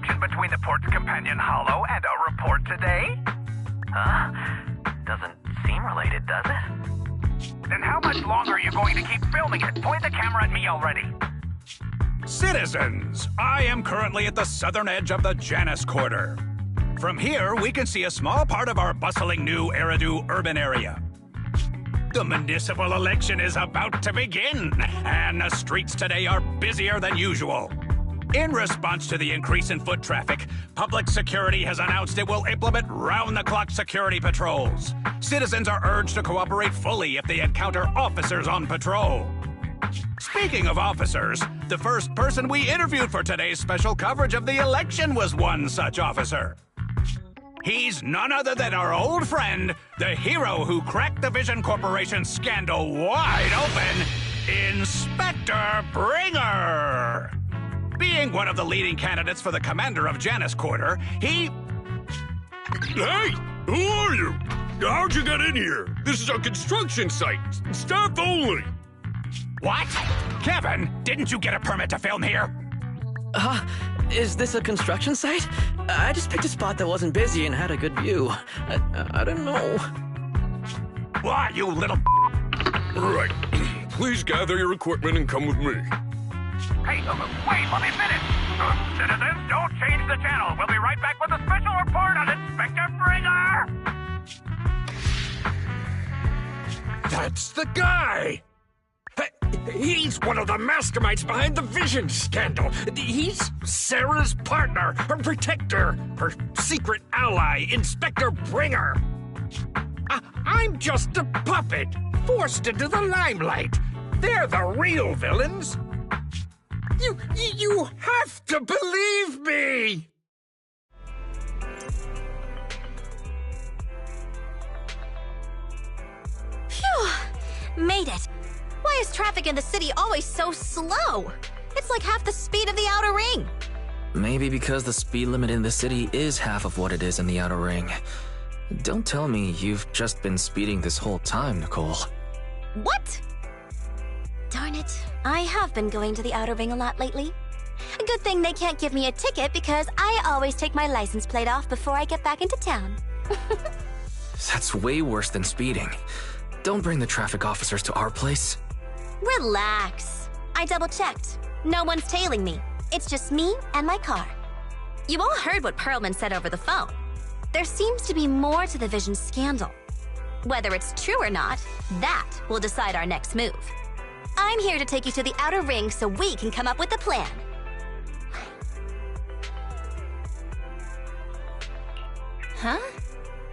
connection between the port's companion Hollow and our report today? Huh? Doesn't seem related, does it? Then how much longer are you going to keep filming it? Point the camera at me already. Citizens, I am currently at the southern edge of the Janus Quarter. From here, we can see a small part of our bustling new Eridu urban area. The municipal election is about to begin, and the streets today are busier than usual. In response to the increase in foot traffic, public security has announced it will implement round-the-clock security patrols. Citizens are urged to cooperate fully if they encounter officers on patrol. Speaking of officers, the first person we interviewed for today's special coverage of the election was one such officer. He's none other than our old friend, the hero who cracked the Vision Corporation scandal wide open, Inspector Bringer! Being one of the leading candidates for the commander of Janus Quarter, he... Hey! Who are you? How'd you get in here? This is a construction site. Staff only. What? Kevin, didn't you get a permit to film here? Is this a construction site? I just picked a spot that wasn't busy and had a good view. I don't know. What, you little... Right. Please gather your equipment and come with me. Hey, wait, let me finish. Citizens, don't change the channel. We'll be right back with a special report on Inspector Bringer. That's the guy! He's one of the masterminds behind the Vision scandal. He's Sarah's partner, her protector, her secret ally, Inspector Bringer. I'm just a puppet, forced into the limelight. They're the real villains. You have to believe me! Phew! Made it. Why is traffic in the city always so slow? It's like half the speed of the Outer Ring. Maybe because the speed limit in the city is half of what it is in the Outer Ring. Don't tell me you've just been speeding this whole time, Nicole. What? Darn it. I have been going to the Outer Ring a lot lately. A good thing they can't give me a ticket because I always take my license plate off before I get back into town. That's way worse than speeding. Don't bring the traffic officers to our place. Relax. I double-checked. No one's tailing me. It's just me and my car. You all heard what Perlman said over the phone. There seems to be more to the Vision scandal. Whether it's true or not, that will decide our next move. I'm here to take you to the Outer Ring so we can come up with a plan. Huh?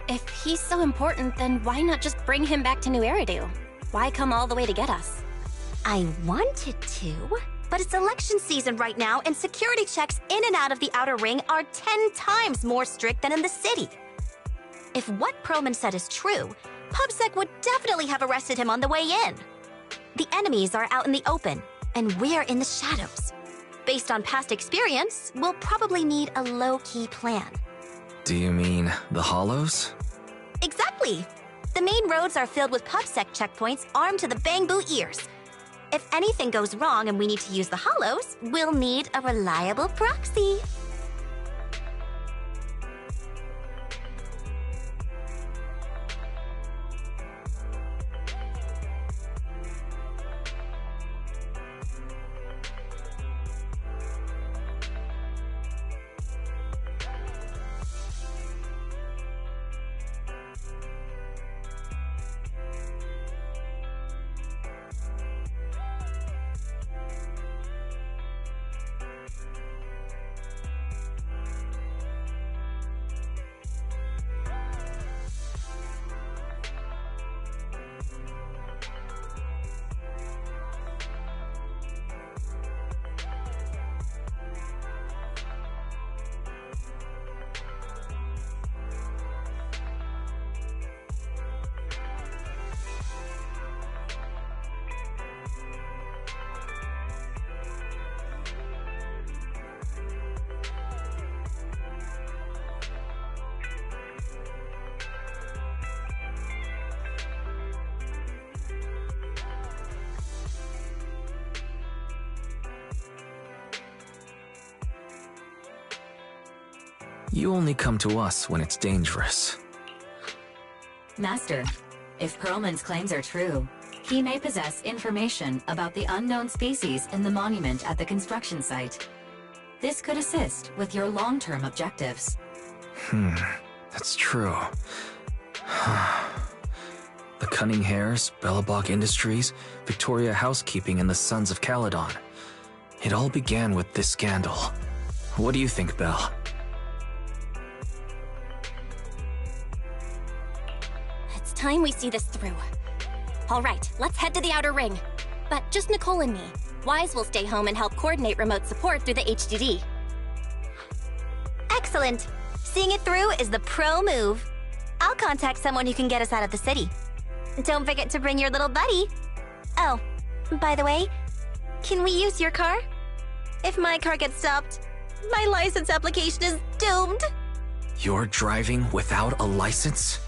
If he's so important, then why not just bring him back to New Eridu? Why come all the way to get us? I wanted to, but it's election season right now, and security checks in and out of the Outer Ring are 10 times more strict than in the city. If what Perlman said is true, PubSec would definitely have arrested him on the way in. The enemies are out in the open, and we're in the shadows. Based on past experience, we'll probably need a low-key plan. Do you mean the Hollows? Exactly! The main roads are filled with PubSec checkpoints armed to the bang-boo ears. If anything goes wrong and we need to use the Hollows, we'll need a reliable proxy. You only come to us when it's dangerous. Master, if Perlman's claims are true, he may possess information about the unknown species in the monument at the construction site. This could assist with your long-term objectives. That's true. The Cunning Hares, Belobog Industries, Victoria Housekeeping, and the Sons of Caledon. It all began with this scandal. What do you think, Belle? It's time we see this through. All right, let's head to the Outer Ring. But just Nicole and me. Wise will stay home and help coordinate remote support through the HDD. Excellent. Seeing it through is the pro move. I'll contact someone who can get us out of the city. Don't forget to bring your little buddy. Oh, by the way, can we use your car? If my car gets stopped, my license application is doomed. You're driving without a license?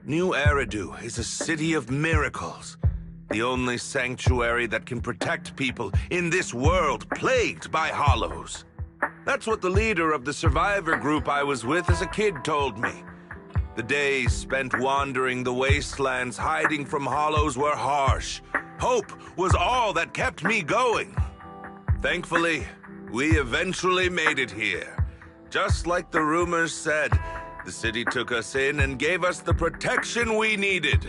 New Eridu is a city of miracles. The only sanctuary that can protect people in this world plagued by hollows. That's what the leader of the survivor group I was with as a kid told me. The days spent wandering the wastelands hiding from hollows were harsh. Hope was all that kept me going. Thankfully, we eventually made it here. Just like the rumors said, the city took us in and gave us the protection we needed.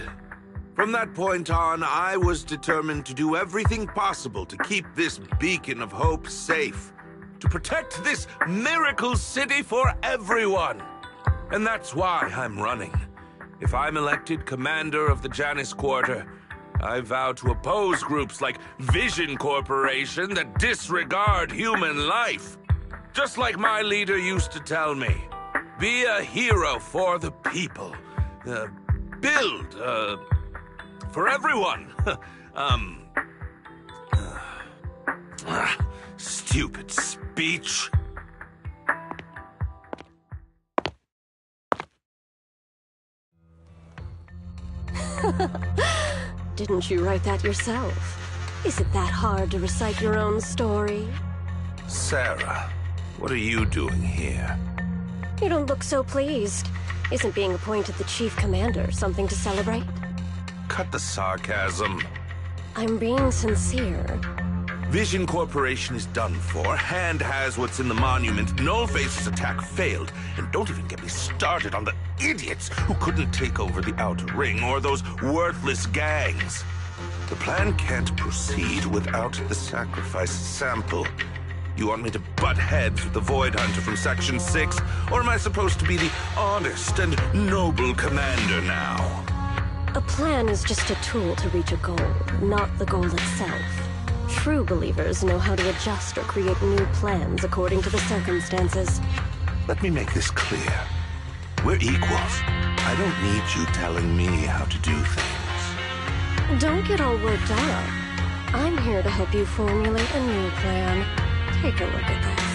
From that point on, I was determined to do everything possible to keep this beacon of hope safe. To protect this miracle city for everyone. And that's why I'm running. If I'm elected commander of the Janus Quarter, I vow to oppose groups like Vision Corporation that disregard human life. Just like my leader used to tell me. Be a hero for the people. Build, for everyone. Stupid speech. Didn't you write that yourself? Is it that hard to recite your own story? Sarah, what are you doing here? You don't look so pleased. Isn't being appointed the chief commander something to celebrate? Cut the sarcasm. I'm being sincere. Vision Corporation is done for. Hand has what's in the monument. Nullface's attack failed. And don't even get me started on the idiots who couldn't take over the Outer Ring or those worthless gangs. The plan can't proceed without the sacrifice sample. You want me to butt heads with the Void Hunter from Section 6? Or am I supposed to be the honest and noble commander now? A plan is just a tool to reach a goal, not the goal itself. True believers know how to adjust or create new plans according to the circumstances. Let me make this clear. We're equals. I don't need you telling me how to do things. Don't get all worked up. I'm here to help you formulate a new plan. Take a look at this.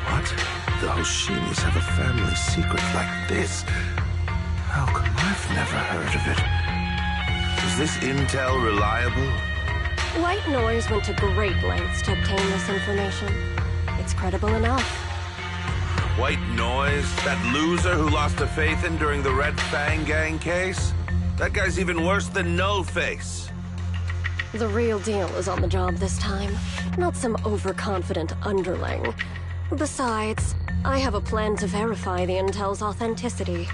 What? The Hoshinis have a family secret like this? How come I've never heard of it? Is this intel reliable? White Noise went to great lengths to obtain this information. It's credible enough. White Noise? That loser who lost a faith in during the Red Fang Gang case? That guy's even worse than Nullface. The real deal is on the job this time, not some overconfident underling. Besides, I have a plan to verify the intel's authenticity.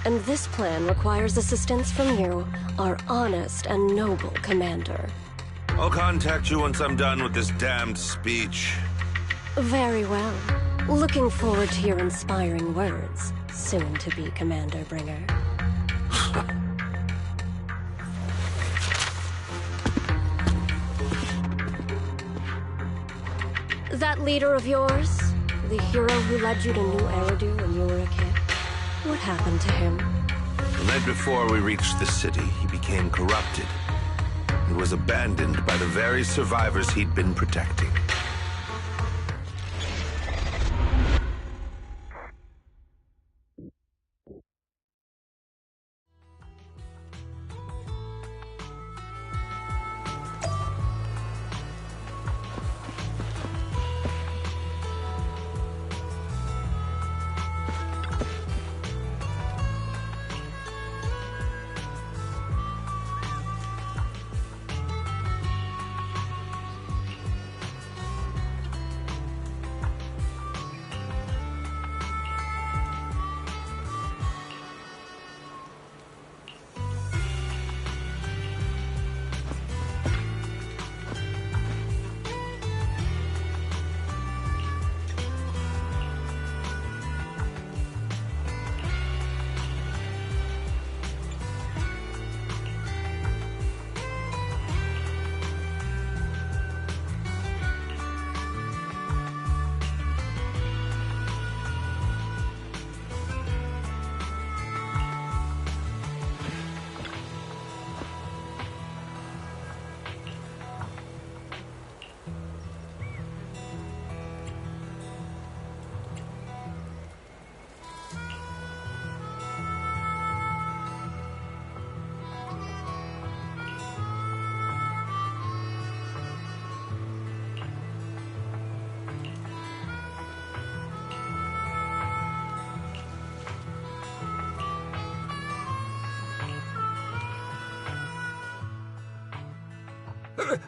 And this plan requires assistance from you, our honest and noble commander. I'll contact you once I'm done with this damned speech. Very well. Looking forward to your inspiring words, soon to be Commander Bringer. That leader of yours, the hero who led you to New Eridu when you were a kid, what happened to him? The night before we reached the city, he became corrupted. He was abandoned by the very survivors he'd been protecting.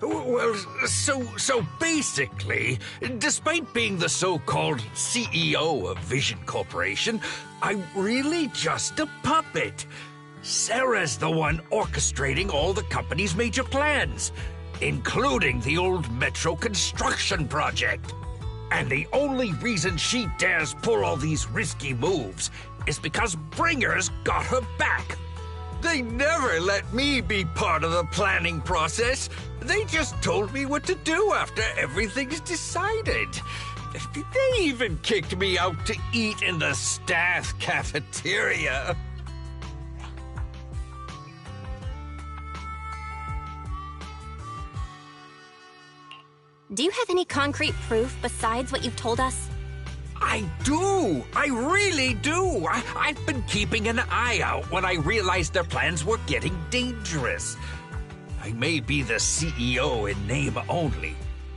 Well, so basically, despite being the so-called CEO of Vision Corporation, I'm really just a puppet. Sarah's the one orchestrating all the company's major plans, including the old metro construction project. And the only reason she dares pull all these risky moves is because Bringer's got her back. They never let me be part of the planning process. They just told me what to do after everything's decided. They even kicked me out to eat in the staff cafeteria. Do you have any concrete proof besides what you've told us? I do! I really do! I've been keeping an eye out when I realized their plans were getting dangerous. I may be the CEO in name only,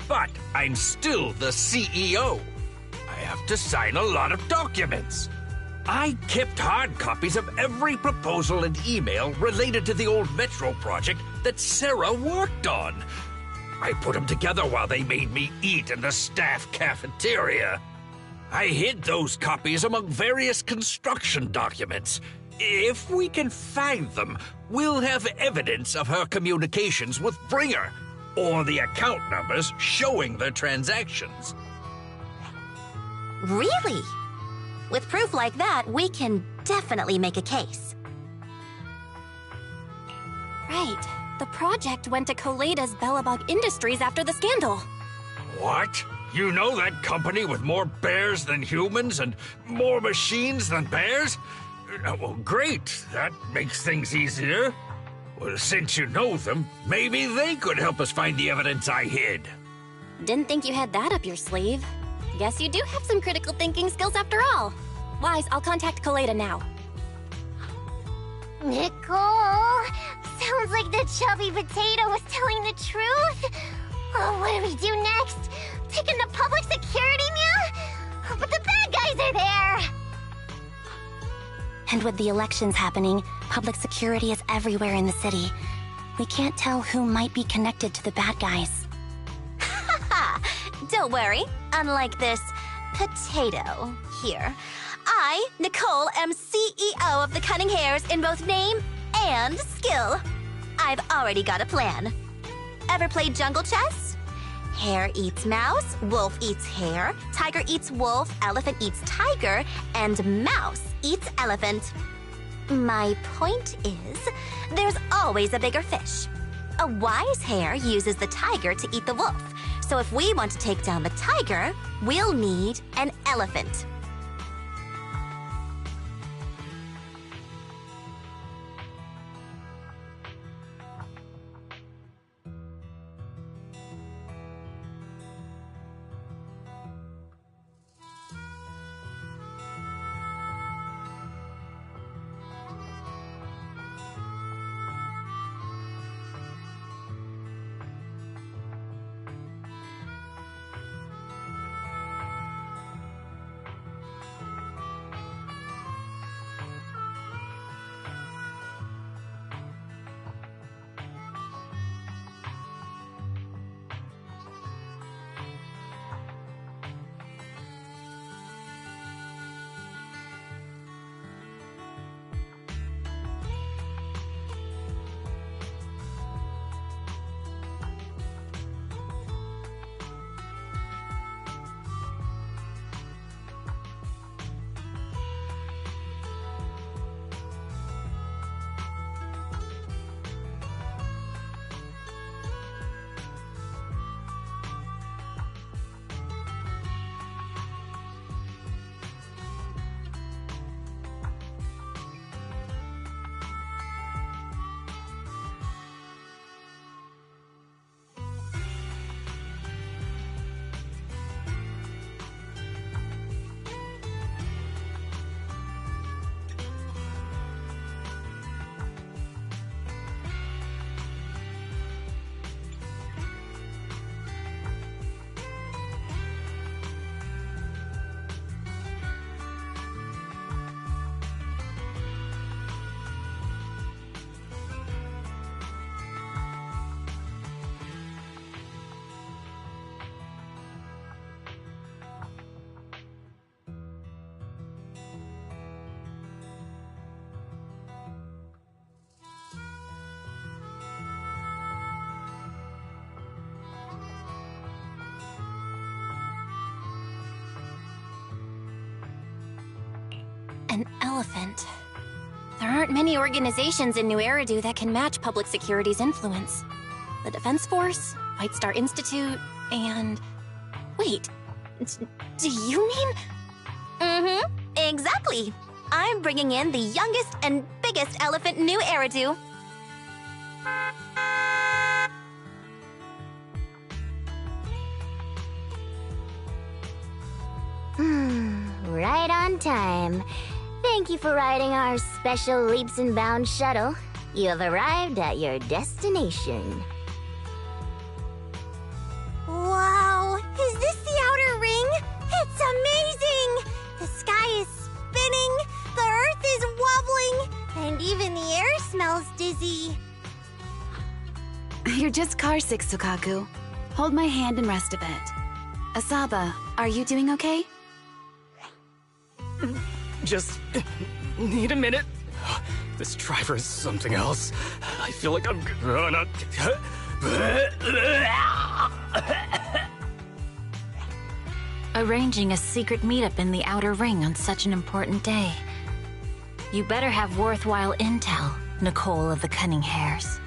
but I'm still the CEO. I have to sign a lot of documents. I kept hard copies of every proposal and email related to the old Metro project that Sarah worked on. I put them together while they made me eat in the staff cafeteria. I hid those copies among various construction documents. If we can find them, we'll have evidence of her communications with Bringer, or the account numbers showing their transactions. Really? With proof like that, we can definitely make a case. Right. The project went to Koleida's Belobog Industries after the scandal. What? You know that company with more bears than humans and more machines than bears? Well, great. That makes things easier. Well, since you know them, maybe they could help us find the evidence I hid. Didn't think you had that up your sleeve. Guess you do have some critical thinking skills after all. Wise, I'll contact Koleida now. Nicole! Sounds like the chubby potato was telling the truth. Oh, what do we do next? Take in the public security mew? But the bad guys are there! And with the elections happening, public security is everywhere in the city. We can't tell who might be connected to the bad guys. Don't worry. Unlike this potato here, I, Nicole, am CEO of the Cunning Hares in both name and skill. I've already got a plan. Ever played jungle chess? Hare eats mouse, wolf eats hare, tiger eats wolf, elephant eats tiger, and mouse eats elephant. My point is, there's always a bigger fish. A wise hare uses the tiger to eat the wolf. So if we want to take down the tiger, we'll need an elephant. An elephant. There aren't many organizations in New Eridu that can match public security's influence. The Defense Force, White Star Institute, and... Wait, do you mean... Mm-hmm, exactly. I'm bringing in the youngest and biggest elephant in New Eridu. Right on time. Thank you for riding our special leaps and bounds shuttle. You have arrived at your destination. Wow, is this the outer ring? It's amazing! The sky is spinning, the earth is wobbling, and even the air smells dizzy. You're just carsick, Sukaku. Hold my hand and rest a bit. Asaba, are you doing okay? Just need a minute. This driver is something else. I feel like I'm gonna... Arranging a secret meetup in the Outer Ring on such an important day. You better have worthwhile intel, Nicole of the Cunning Hares.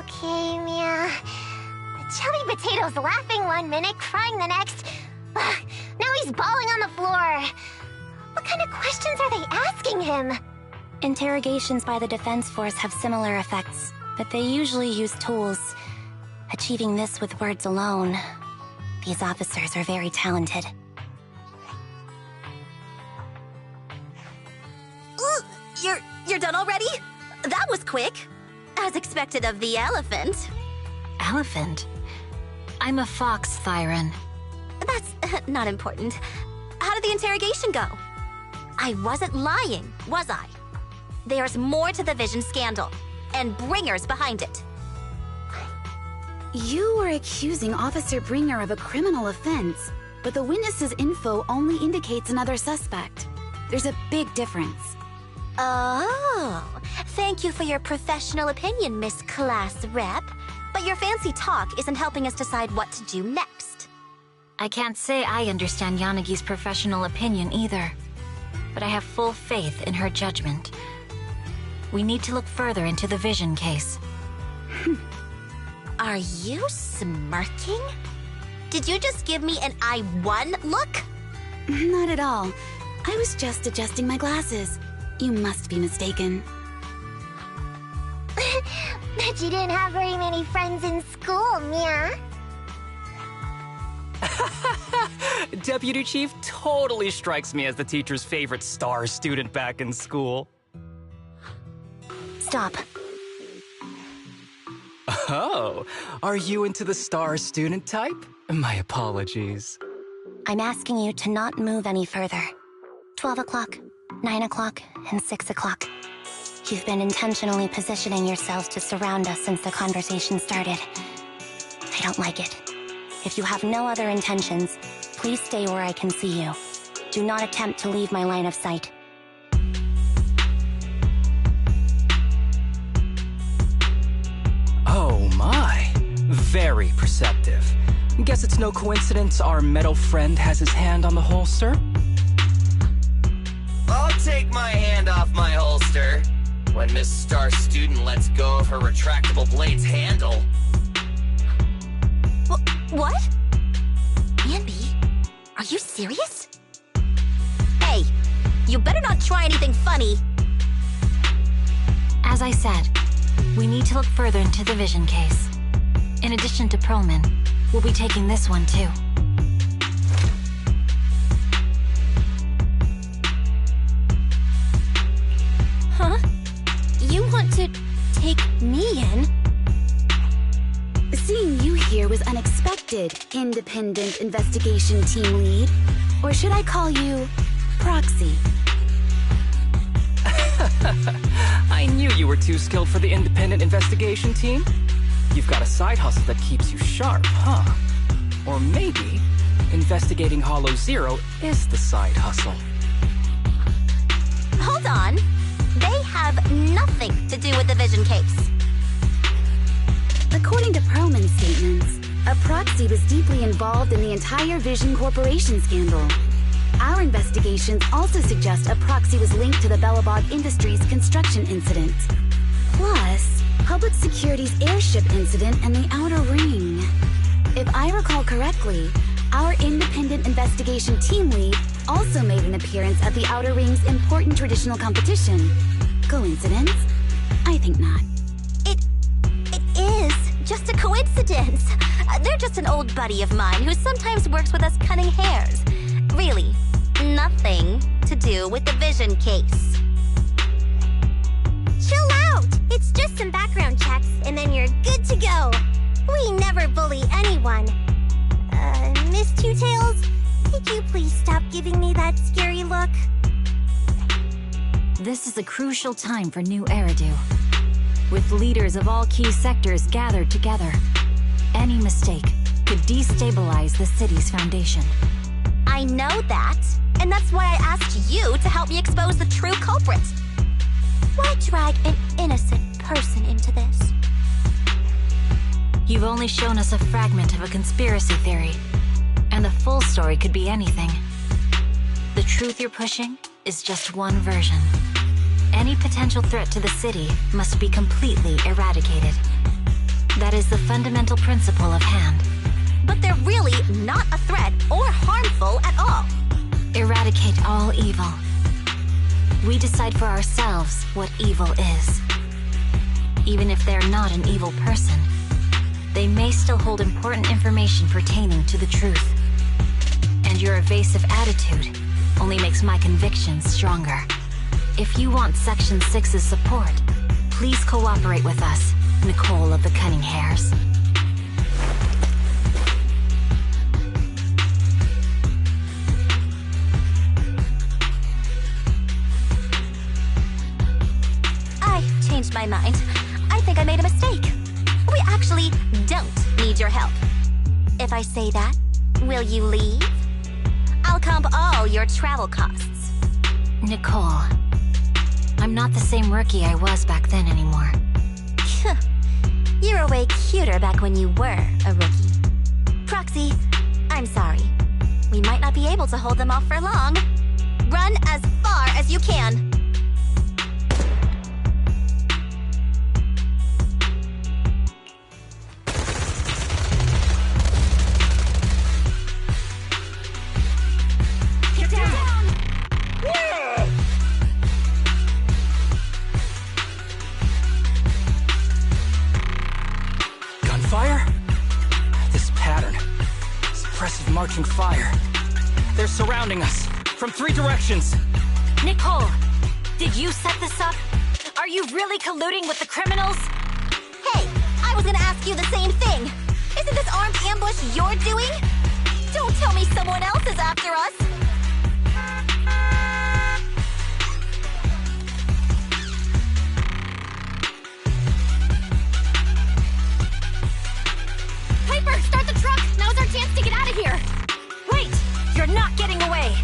Okay, Mia. Chubby Potato's laughing one minute, crying the next. Now he's bawling on the floor. What kind of questions are they asking him? Interrogations by the Defense Force have similar effects, but they usually use tools. Achieving this with words alone. These officers are very talented. You're done already? That was quick. As expected of the elephant. Elephant? I'm a fox, Thyron. That's not important. How did the interrogation go? I wasn't lying, was I? There's more to the Vision scandal, and Bringer's behind it. You were accusing Officer Bringer of a criminal offense, but the witness's info only indicates another suspect. There's a big difference. Oh, thank you for your professional opinion, Miss Class Rep. But your fancy talk isn't helping us decide what to do next. I can't say I understand Yanagi's professional opinion either, but I have full faith in her judgment. We need to look further into the Vision case. Are you smirking? Did you just give me an I won look? Not at all. I was just adjusting my glasses. You must be mistaken. Bet you didn't have very many friends in school, Mia. Deputy Chief totally strikes me as the teacher's favorite star student back in school. Stop. Oh, are you into the star student type? My apologies. I'm asking you to not move any further. 12 o'clock, 9 o'clock, and 6 o'clock. You've been intentionally positioning yourselves to surround us since the conversation started. I don't like it. If you have no other intentions, please stay where I can see you. Do not attempt to leave my line of sight. Oh my. Very perceptive. Guess it's no coincidence our metal friend has his hand on the holster? I'll take my hand off my holster when Miss Star Student lets go of her retractable blade's handle. What? Anby, are you serious? Hey, you better not try anything funny. As I said, we need to look further into the Vision case. In addition to Perlman, we'll be taking this one too. Huh? You want to take me in? Seeing you here was unexpected, Independent Investigation Team Lead. Or should I call you Proxy? I knew you were too skilled for the Independent Investigation Team. You've got a side hustle that keeps you sharp, huh? Or maybe investigating Hollow Zero is the side hustle. Hold on. They have nothing to do with the Vision case. According to Perlman's statements, a Proxy was deeply involved in the entire Vision Corporation scandal. Our investigations also suggest a Proxy was linked to the Belobog Industries construction incident. Plus, Public Security's airship incident and the Outer Ring. If I recall correctly, our Independent Investigation Team Lead also made an appearance at the Outer Ring's important traditional competition. Coincidence? I think not. It is just a coincidence. They're just an old buddy of mine who sometimes works with us cutting hairs. Really, nothing to do with the Vision case. Chill out! It's just some background checks, and then you're good to go. We never bully anyone. Miss Two Tails, could you please stop giving me that scary look? This is a crucial time for New Eridu. With leaders of all key sectors gathered together, any mistake could destabilize the city's foundation. I know that, and that's why I asked you to help me expose the true culprit. Why drag an innocent person into this? You've only shown us a fragment of a conspiracy theory, and the full story could be anything. The truth you're pushing is just one version. Any potential threat to the city must be completely eradicated. That is the fundamental principle of hand. But they're really not a threat or harmful at all. Eradicate all evil. We decide for ourselves what evil is. Even if they're not an evil person, they may still hold important information pertaining to the truth. And your evasive attitude only makes my convictions stronger. If you want Section 6's support, please cooperate with us, Nicole of the Cunning Hairs. I've changed my mind. I think I made a mistake. We actually don't need your help. If I say that, will you leave? I'll comp all your travel costs. Nicole, I'm not the same rookie I was back then anymore. You were way cuter back when you were a rookie. Proxy, I'm sorry. We might not be able to hold them off for long. Run as far as you can. Get down! Whoa! Gunfire? This pattern. Suppressive marching fire. They're surrounding us. From 3 directions. Nicole, did you set this up? Are you really colluding with the criminals? Hey, I was gonna ask you the same thing. Isn't this armed ambush you're doing? Don't tell me someone else is after us. Piper, start the truck! Now's our chance to get out of here! Wait! You're not getting away!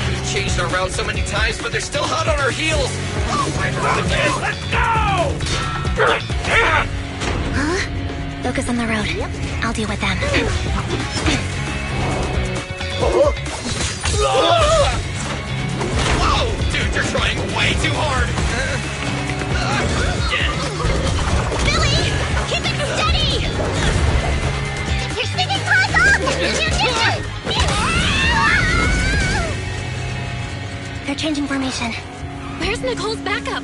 We've changed our route so many times, but they're still hot on our heels. Let's go! Focus on the road. I'll deal with them. Whoa! Dude, you're trying way too hard! Billy! Keep it steady! You're sticking close up! They're changing formation. Where's Nicole's backup?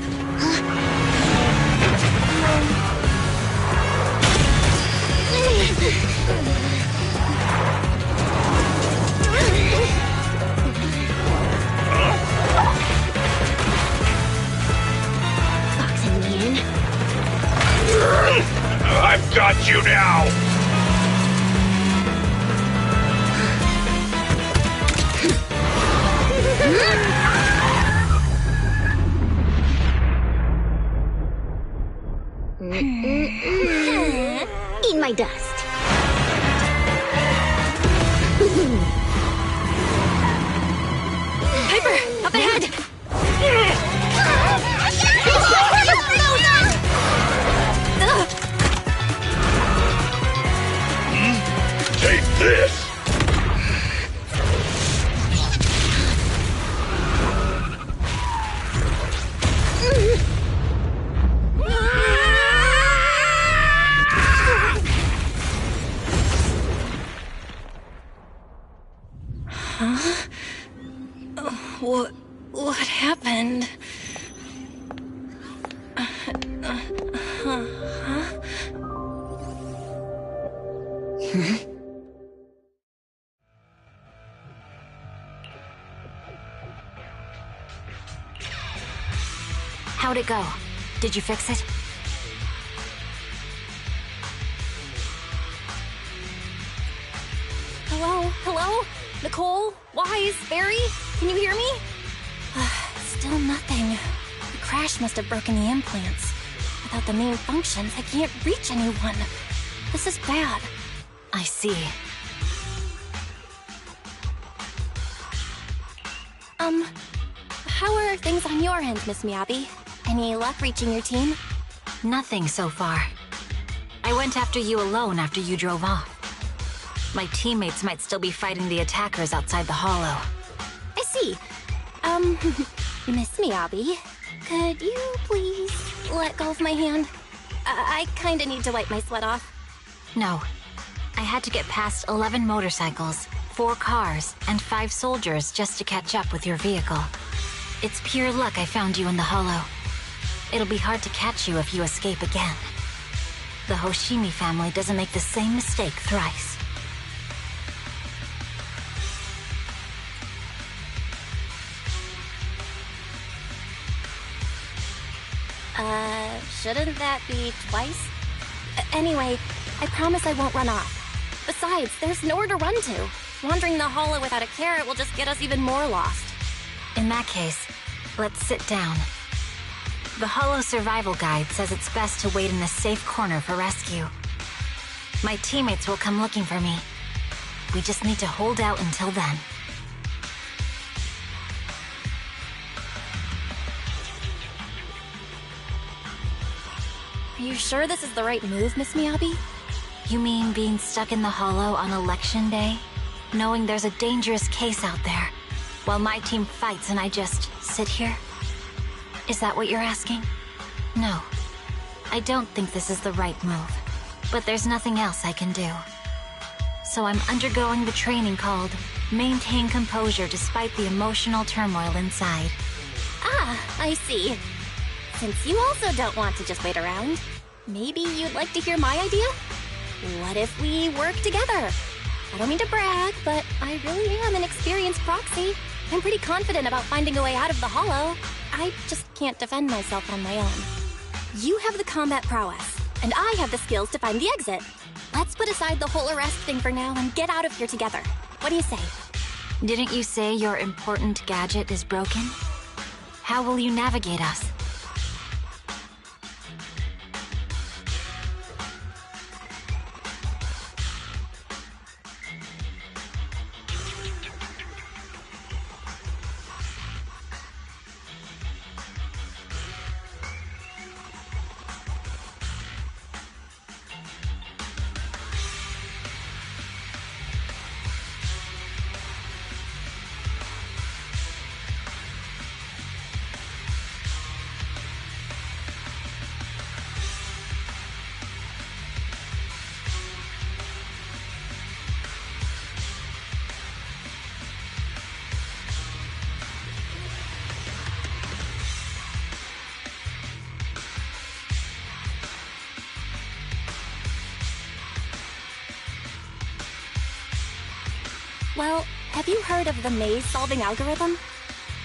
Fox and Ian. I've got you now! Eat my dust. Piper, up ahead! Take this! What happened? How'd it go? Did you fix it? Hello? Hello? Nicole? Wise? Barry? Can you hear me? Still nothing. The crash must have broken the implants. Without the main functions, I can't reach anyone. This is bad. I see. How are things on your end, Miss Miyabi? Any luck reaching your team? Nothing so far. I went after you alone after you drove off. My teammates might still be fighting the attackers outside the hollow. I see. Miss Miyabi, could you please let go of my hand? I kinda need to wipe my sweat off. No. I had to get past 11 motorcycles, 4 cars, and 5 soldiers just to catch up with your vehicle. It's pure luck I found you in the hollow. It'll be hard to catch you if you escape again. The Hoshimi family doesn't make the same mistake thrice. Shouldn't that be twice? Anyway, I promise I won't run off. Besides, there's nowhere to run to. Wandering the hollow without a carrot will just get us even more lost. In that case, let's sit down. The Hollow Survival Guide says it's best to wait in a safe corner for rescue. My teammates will come looking for me. We just need to hold out until then. Are you sure this is the right move, Miss Miyabi? You mean being stuck in the hollow on election day? Knowing there's a dangerous case out there, while my team fights and I just sit here? Is that what you're asking? No. I don't think this is the right move. But there's nothing else I can do. So I'm undergoing the training called Maintain Composure Despite the Emotional Turmoil Inside. Ah, I see. Since you also don't want to just wait around, maybe you'd like to hear my idea? What if we work together? I don't mean to brag, but I really am an experienced proxy. I'm pretty confident about finding a way out of the hollow. I just can't defend myself on my own. You have the combat prowess, and I have the skills to find the exit. Let's put aside the whole arrest thing for now and get out of here together. What do you say? Didn't you say your important gadget is broken? How will you navigate us? Well, have you heard of the maze-solving algorithm?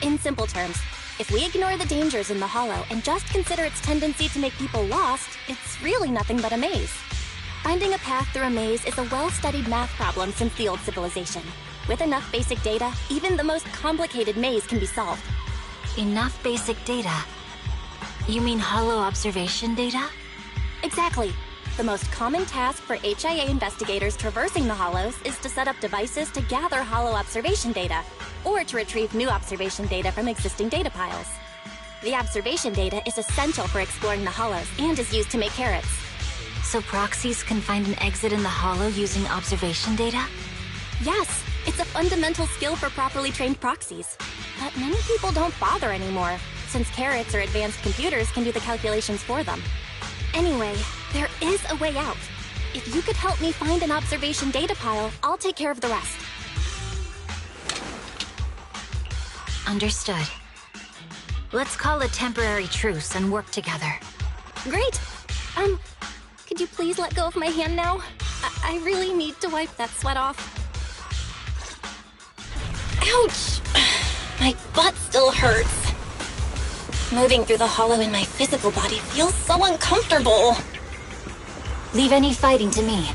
In simple terms, if we ignore the dangers in the hollow and just consider its tendency to make people lost, it's really nothing but a maze. Finding a path through a maze is a well-studied math problem since the old civilization. With enough basic data, even the most complicated maze can be solved. Enough basic data? You mean hollow observation data? Exactly. The most common task for HIA investigators traversing the hollows is to set up devices to gather hollow observation data, or to retrieve new observation data from existing data piles. The observation data is essential for exploring the hollows and is used to make carrots. So proxies can find an exit in the hollow using observation data? Yes, it's a fundamental skill for properly trained proxies. But many people don't bother anymore, since carrots or advanced computers can do the calculations for them. Anyway, there is a way out. If you could help me find an observation data pile, I'll take care of the rest. Understood. Let's call a temporary truce and work together. Great! Could you please let go of my hand now? I really need to wipe that sweat off. Ouch! My butt still hurts. Moving through the hollow in my physical body feels so uncomfortable. Leave any fighting to me.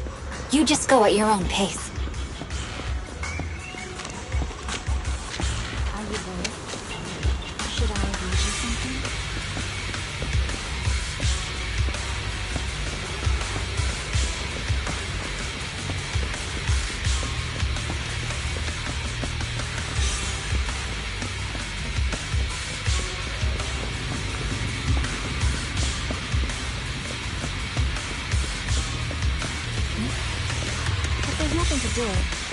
You just go at your own pace. Are you bored? Should I read you something? There's nothing to do.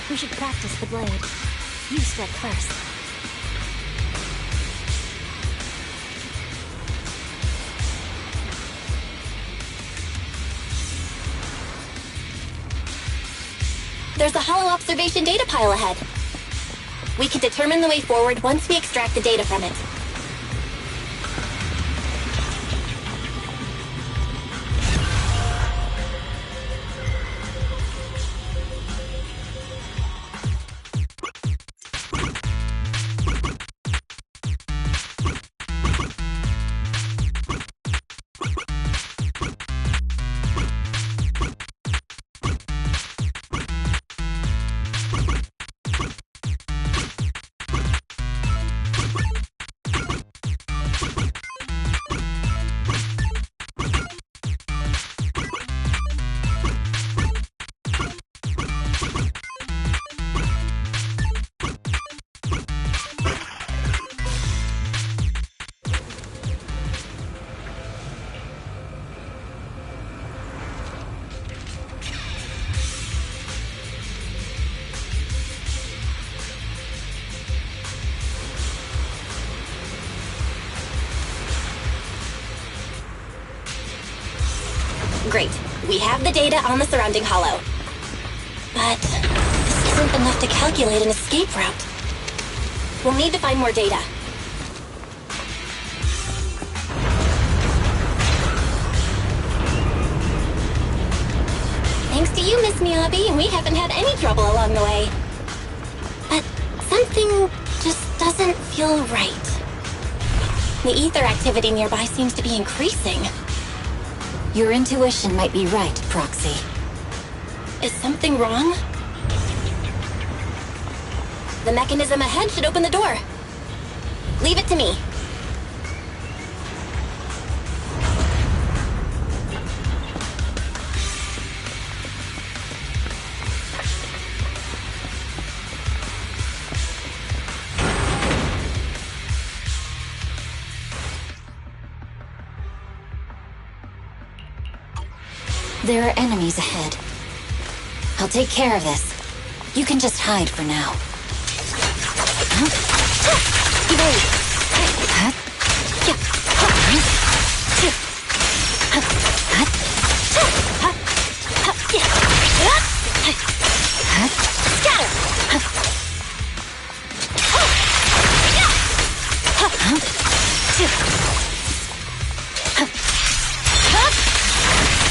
We should practice the blade. You strike first. There's a hollow observation data pile ahead. We can determine the way forward once we extract the data from it. Great. We have the data on the surrounding hollow. But this isn't enough to calculate an escape route. We'll need to find more data. Thanks to you, Miss Miyabi, we haven't had any trouble along the way. But something just doesn't feel right. The ether activity nearby seems to be increasing. Your intuition might be right, Proxy. Is something wrong? The mechanism ahead should open the door. Leave it to me. There are enemies ahead. I'll take care of this. You can just hide for now.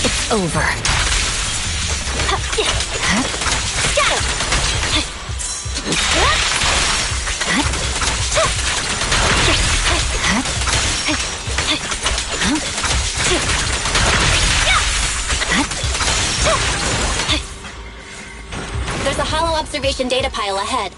It's over. There's a hollow observation data pile ahead.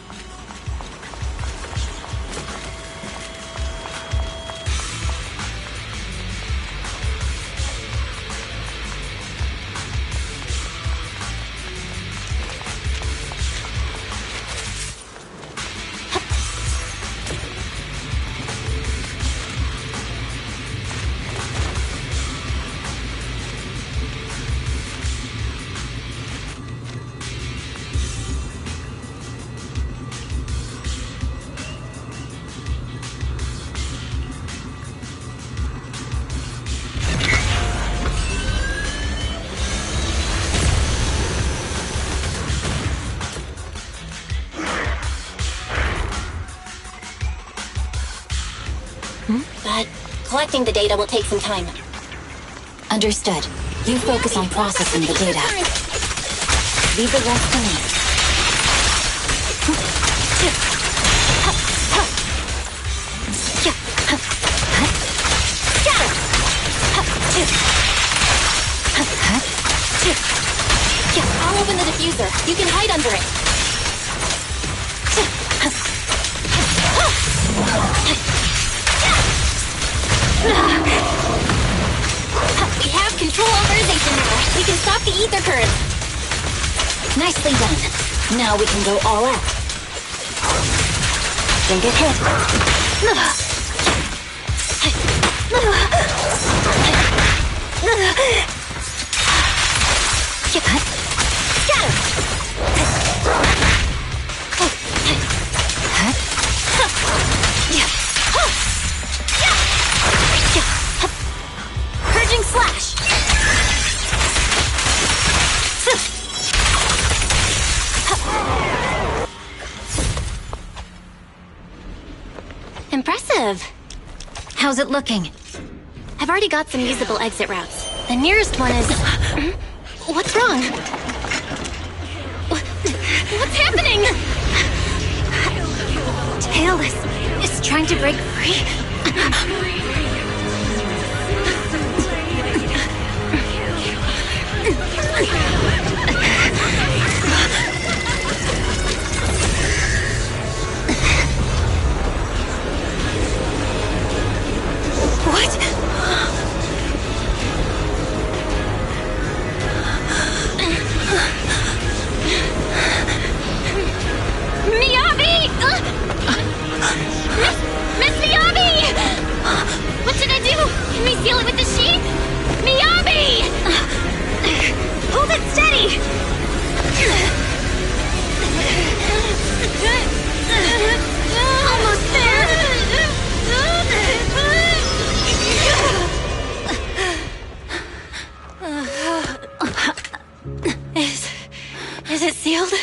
But collecting the data will take some time. Understood. You focus on processing the data. Leave the rest to me. I'll open the diffuser. You can hide under it. We have control authorization now. We can stop the ether current. Nicely done. Now we can go all out. Don't get hit. How's it looking? I've already got some usable exit routes. The nearest one is... What's wrong? What's happening? Tailless is trying to break free. What? Miyabi! Miss Miyabi! What should I do? Can we seal it with the sheet? Miyabi! Hold it steady! Almost there! Is it sealed?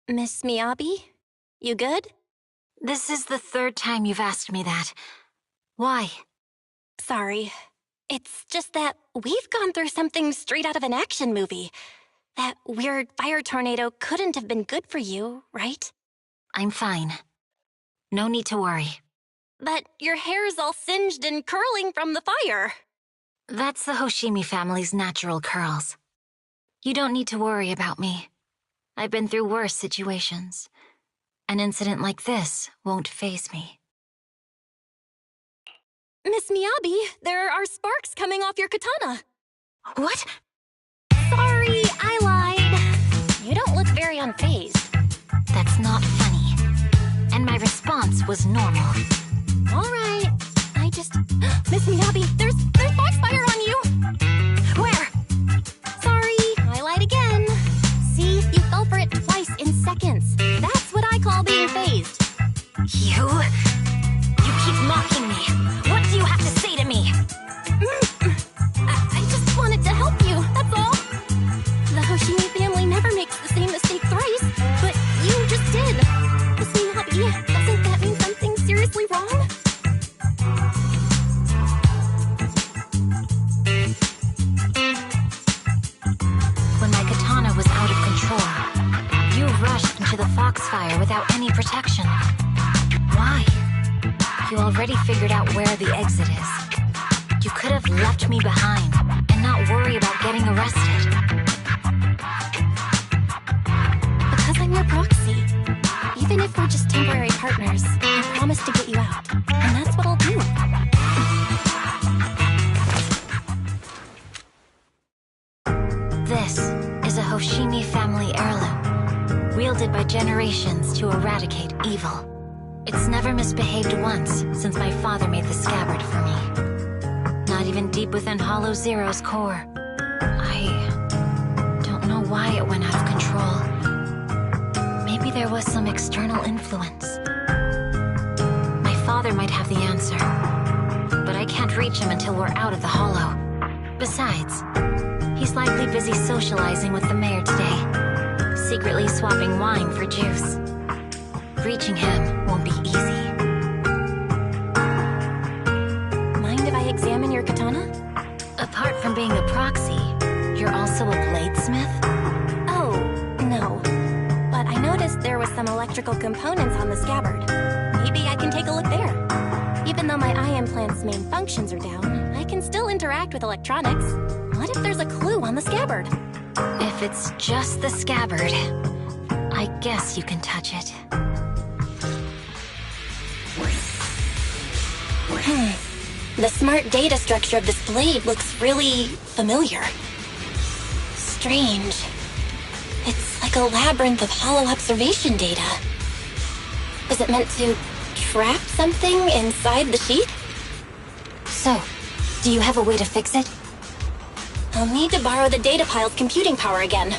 Miss Miyabi? You good? This is the third time you've asked me that. Why? Sorry. It's just that we've gone through something straight out of an action movie. That weird fire tornado couldn't have been good for you, right? I'm fine. No need to worry. But your hair's all singed and curling from the fire. That's the Hoshimi family's natural curls. You don't need to worry about me. I've been through worse situations. An incident like this won't faze me. Miss Miyabi, there are sparks coming off your katana. What? Sorry, I lied. You don't look very unfazed. That's not funny. And my response was normal. All right. I just... Miss Miyabi, there's foxfire on you! Where? Sorry, I lied again. See, you fell for it twice in seconds. That's what I call being phased. You keep mocking me. What do you have to say to me? I just wanted to help you, that's all. The Hoshimi family never makes the same mistake thrice, but you just did. Miss Miyabi, doesn't that mean something's seriously wrong? When my katana was out of control, you rushed into the foxfire without any protection. Why? You already figured out where the exit is. You could have left me behind and not worry about getting arrested. Because I'm your proxy. Even if we're just temporary partners, I promise to get you out. And that's what I'll do. This is a Hoshimi family heirloom, wielded by generations to eradicate evil. It's never misbehaved once since my father made the scabbard for me. Not even deep within Hollow Zero's core. I don't know why it went out of control. Maybe there was some external influence. My father might have the answer, but I can't reach him until we're out of the Hollow. Besides, he's likely busy socializing with the mayor today, secretly swapping wine for juice. Reaching him won't be easy. Mind if I examine your katana? Apart from being a proxy, you're also a bladesmith? Oh, no. But I noticed there was some electrical components on the scabbard. Maybe I can take a look there. Even though my eye implant's main functions are down, I can still interact with electronics. What if there's a clue on the scabbard? If it's just the scabbard, I guess you can touch it. The smart data structure of this blade looks really familiar. Strange. It's like a labyrinth of hollow observation data. Is it meant to trap something inside the sheet? So, do you have a way to fix it? I'll need to borrow the data pile's computing power again.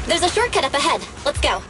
There's a shortcut up ahead. Let's go.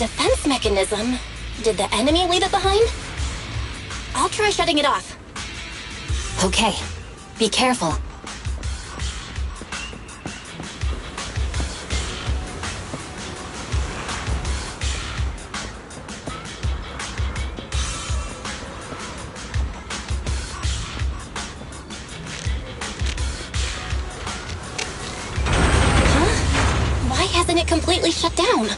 defense mechanism? Did the enemy leave it behind? I'll try shutting it off. Okay. Be careful. Why hasn't it completely shut down?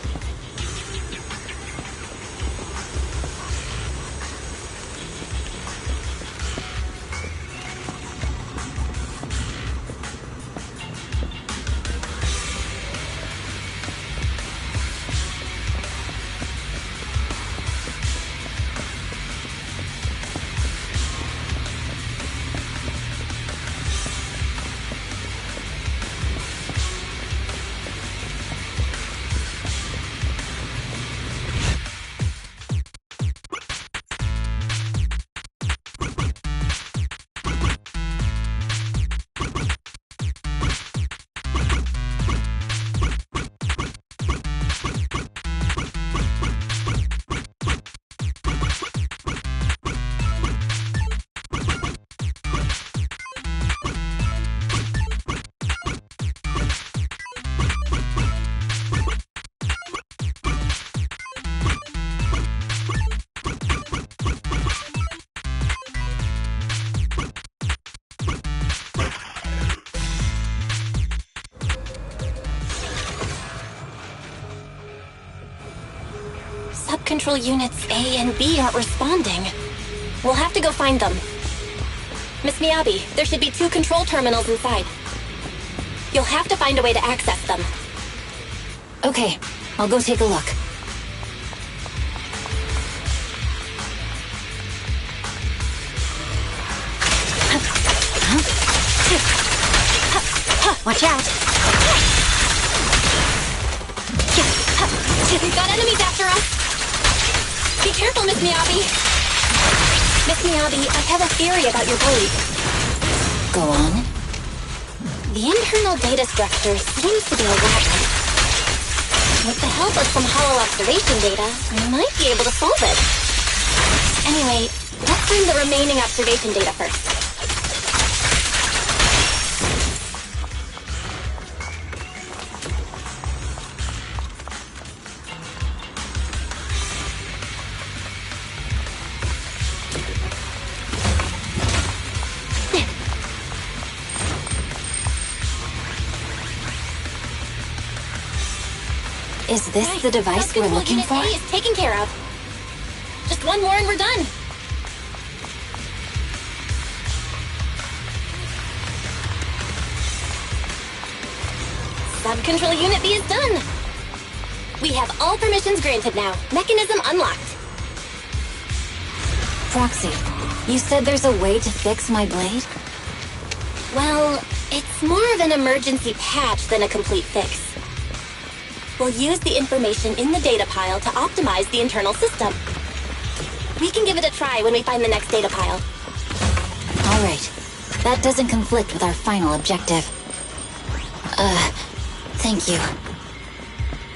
Control units A and B aren't responding. We'll have to go find them. Miss Miyabi, there should be 2 control terminals inside. You'll have to find a way to access them. Okay, I'll go take a look. Watch out! We've got enemies after us! Be careful, Miss Miyabi! Miss Miyabi, I have a theory about your blade. Go on. The internal data structure seems to be a labyrinth. With the help of some hollow observation data, we might be able to solve it. Anyway, let's find the remaining observation data first. Is this the device we're looking for? Unit A is taken care of. Just one more and we're done. Sub-control unit B is done. We have all permissions granted now. Mechanism unlocked. Proxy, you said there's a way to fix my blade? Well, it's more of an emergency patch than a complete fix. We'll use the information in the data pile to optimize the internal system. We can give it a try when we find the next data pile. All right. That doesn't conflict with our final objective. Thank you.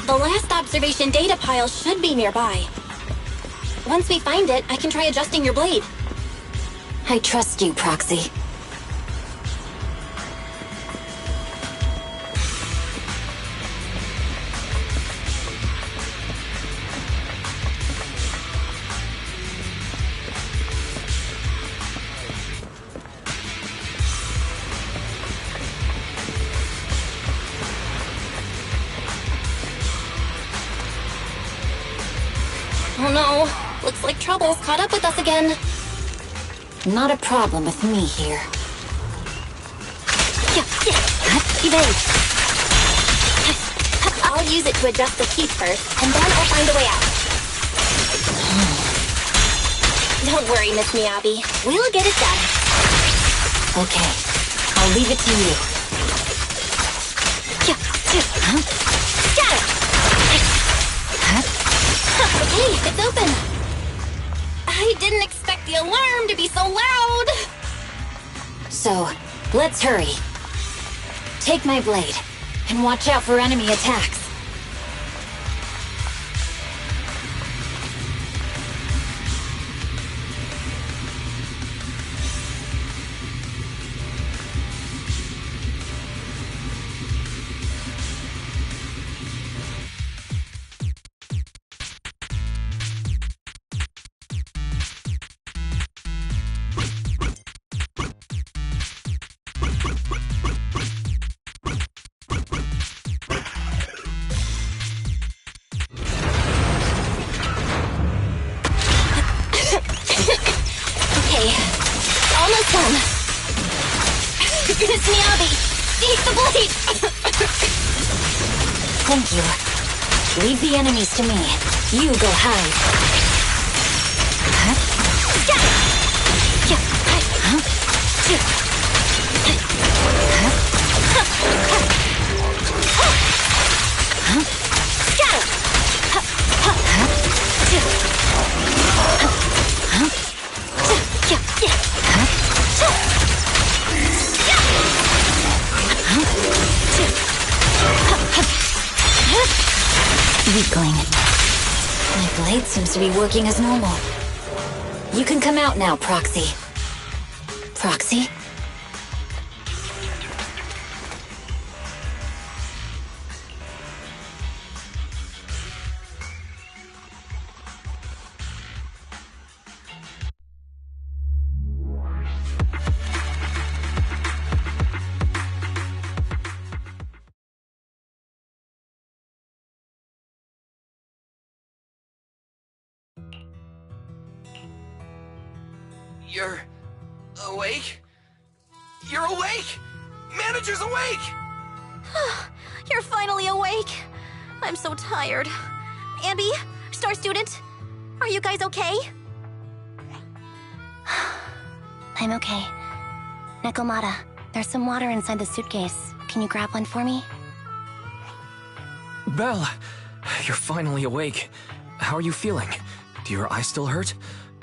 The last observation data pile should be nearby. Once we find it, I can try adjusting your blade. I trust you, Proxy. Oh no, looks like trouble's caught up with us again. Not a problem with me here. Evade. I'll use it to adjust the teeth first, and then I'll find a way out. Don't worry, Miss Miyabi. We'll get it done. Okay, I'll leave it to you. Got it! Okay, it's open. I didn't expect the alarm to be so loud. So, let's hurry. Take my blade, and watch out for enemy attacks. Miss Miyabi! Eat the blade! Thank you. Leave the enemies to me. You go hide. Weakling. My blade seems to be working as normal. You can come out now, Proxy. Proxy? You're awake? You're awake! Manager's awake! You're finally awake. I'm so tired. Ambi, Star Student, are you guys okay? I'm okay. Nekomata, there's some water inside the suitcase. Can you grab one for me? Belle, you're finally awake. How are you feeling? Do your eyes still hurt?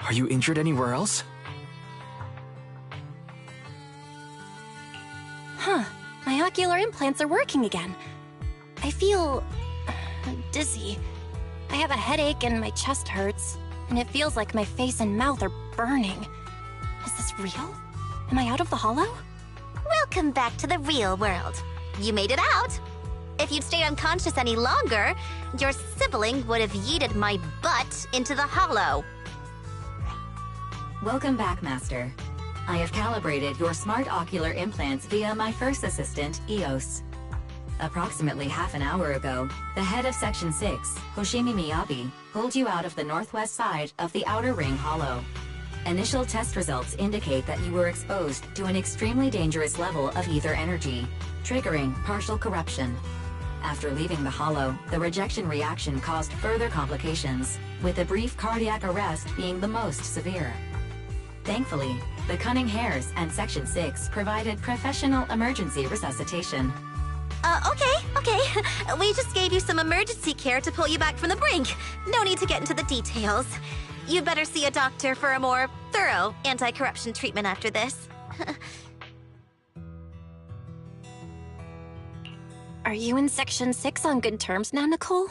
Are you injured anywhere else? Huh. My ocular implants are working again. I feel dizzy. I have a headache and my chest hurts. And it feels like my face and mouth are burning. Is this real? Am I out of the hollow? Welcome back to the real world. You made it out. If you'd stayed unconscious any longer, your sibling would have yeeted my butt into the hollow. Welcome back, Master. I have calibrated your smart ocular implants via my first assistant, EOS. Approximately half an hour ago, the head of Section 6, Hoshimi Miyabi, pulled you out of the northwest side of the Outer Ring Hollow. Initial test results indicate that you were exposed to an extremely dangerous level of ether energy, triggering partial corruption. After leaving the hollow, the rejection reaction caused further complications, with a brief cardiac arrest being the most severe. Thankfully, the Cunning Hares and Section 6 provided professional emergency resuscitation. Okay. We just gave you some emergency care to pull you back from the brink. No need to get into the details. You'd better see a doctor for a more thorough anti-corruption treatment after this. Are you in Section 6 on good terms now, Nicole?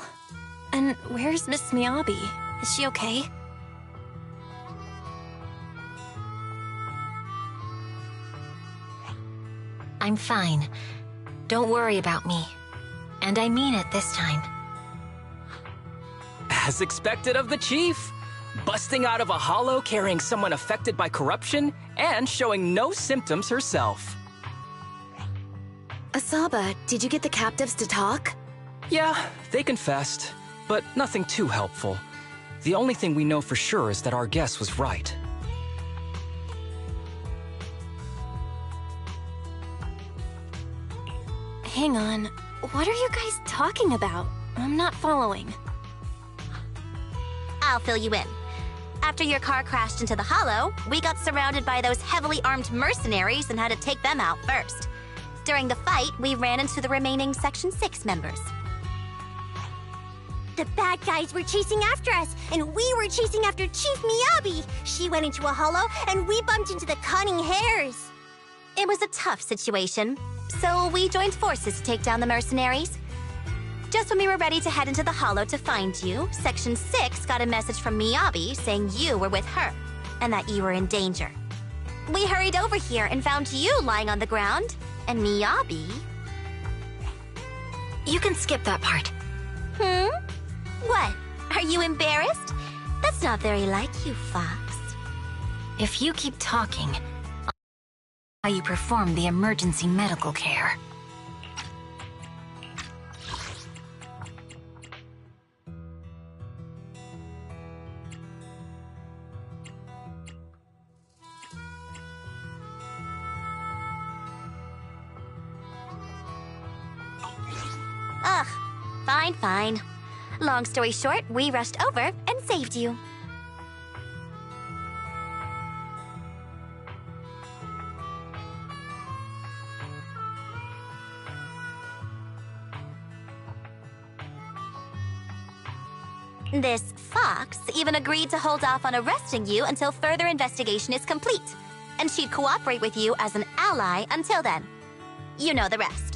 And where's Miss Miyabi? Is she okay? I'm fine. Don't worry about me. And I mean it this time. As expected of the Chief. Busting out of a hollow carrying someone affected by corruption and showing no symptoms herself. Asaba, did you get the captives to talk? Yeah, they confessed, but nothing too helpful. The only thing we know for sure is that our guess was right. Hang on. What are you guys talking about? I'm not following. I'll fill you in. After your car crashed into the hollow, we got surrounded by those heavily armed mercenaries and had to take them out first. During the fight, we ran into the remaining Section 6 members. The bad guys were chasing after us, and we were chasing after Chief Miyabi. She went into a hollow, and we bumped into the Cunning Hares. It was a tough situation, so we joined forces to take down the mercenaries. Just when we were ready to head into the hollow to find you, Section 6 got a message from Miyabi saying you were with her, and that you were in danger. We hurried over here and found you lying on the ground, and Miyabi... You can skip that part. What? Are you embarrassed? That's not very like you, Fox. If you keep talking, how you perform the emergency medical care. Fine, fine. Long story short, we rushed over and saved you. This fox even agreed to hold off on arresting you until further investigation is complete, and she'd cooperate with you as an ally until then. You know the rest.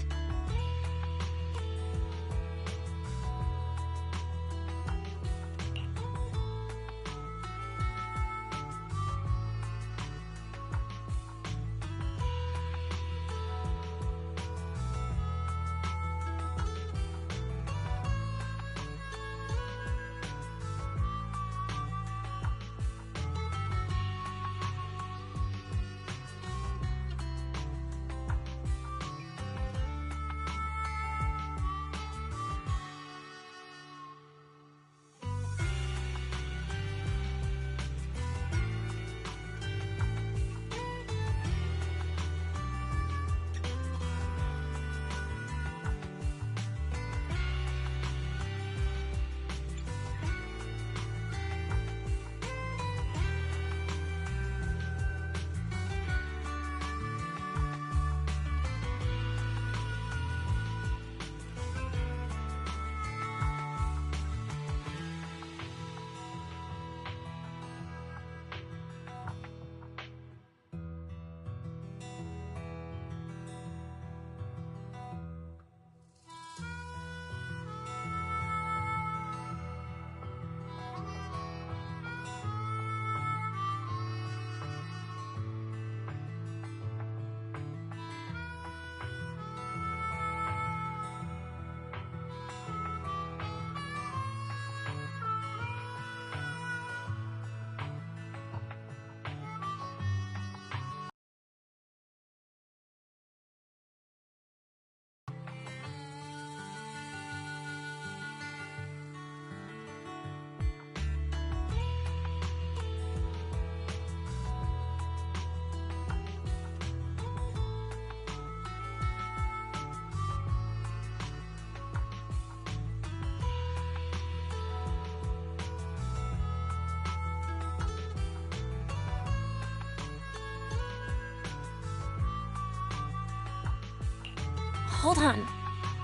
Hold on.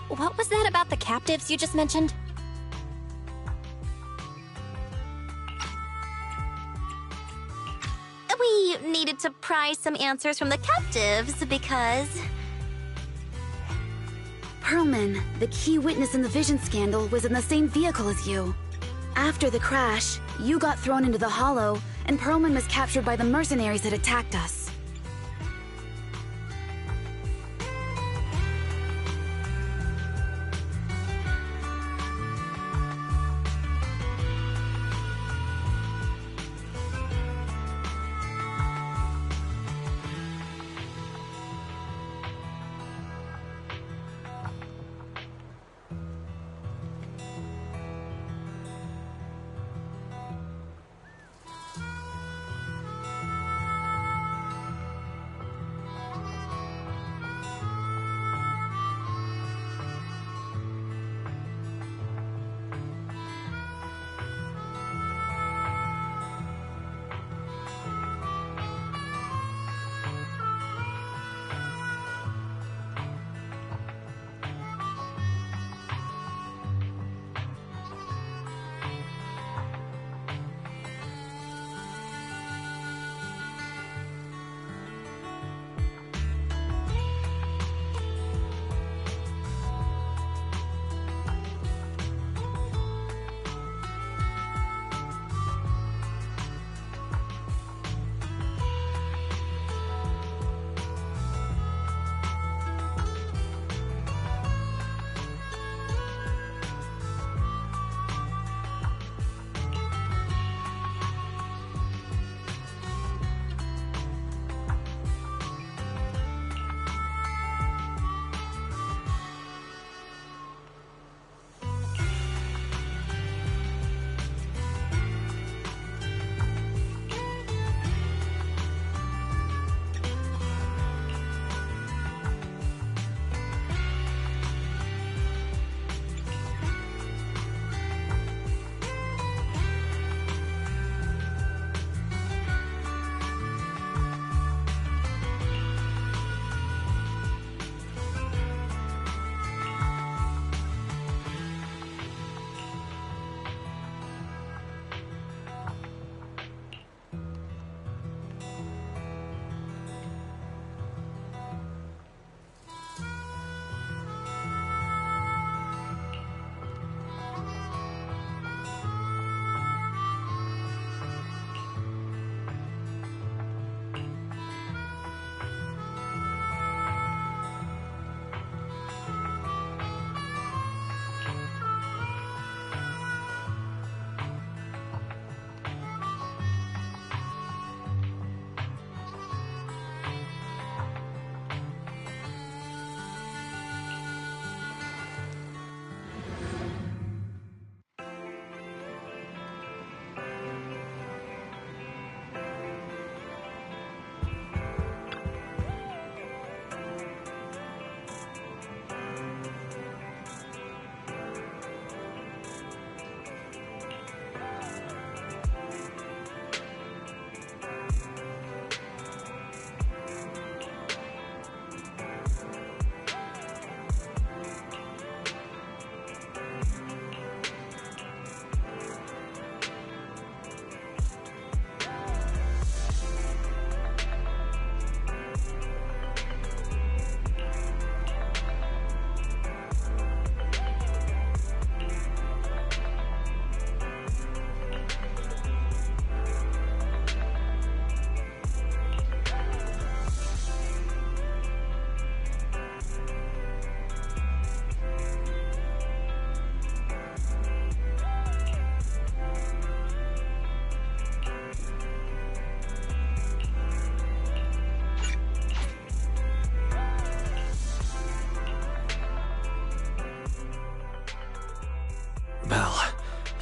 What was that about the captives you just mentioned? We needed to pry some answers from the captives because... Perlman, the key witness in the Vision scandal, was in the same vehicle as you. After the crash, you got thrown into the Hollow, and Perlman was captured by the mercenaries that attacked us.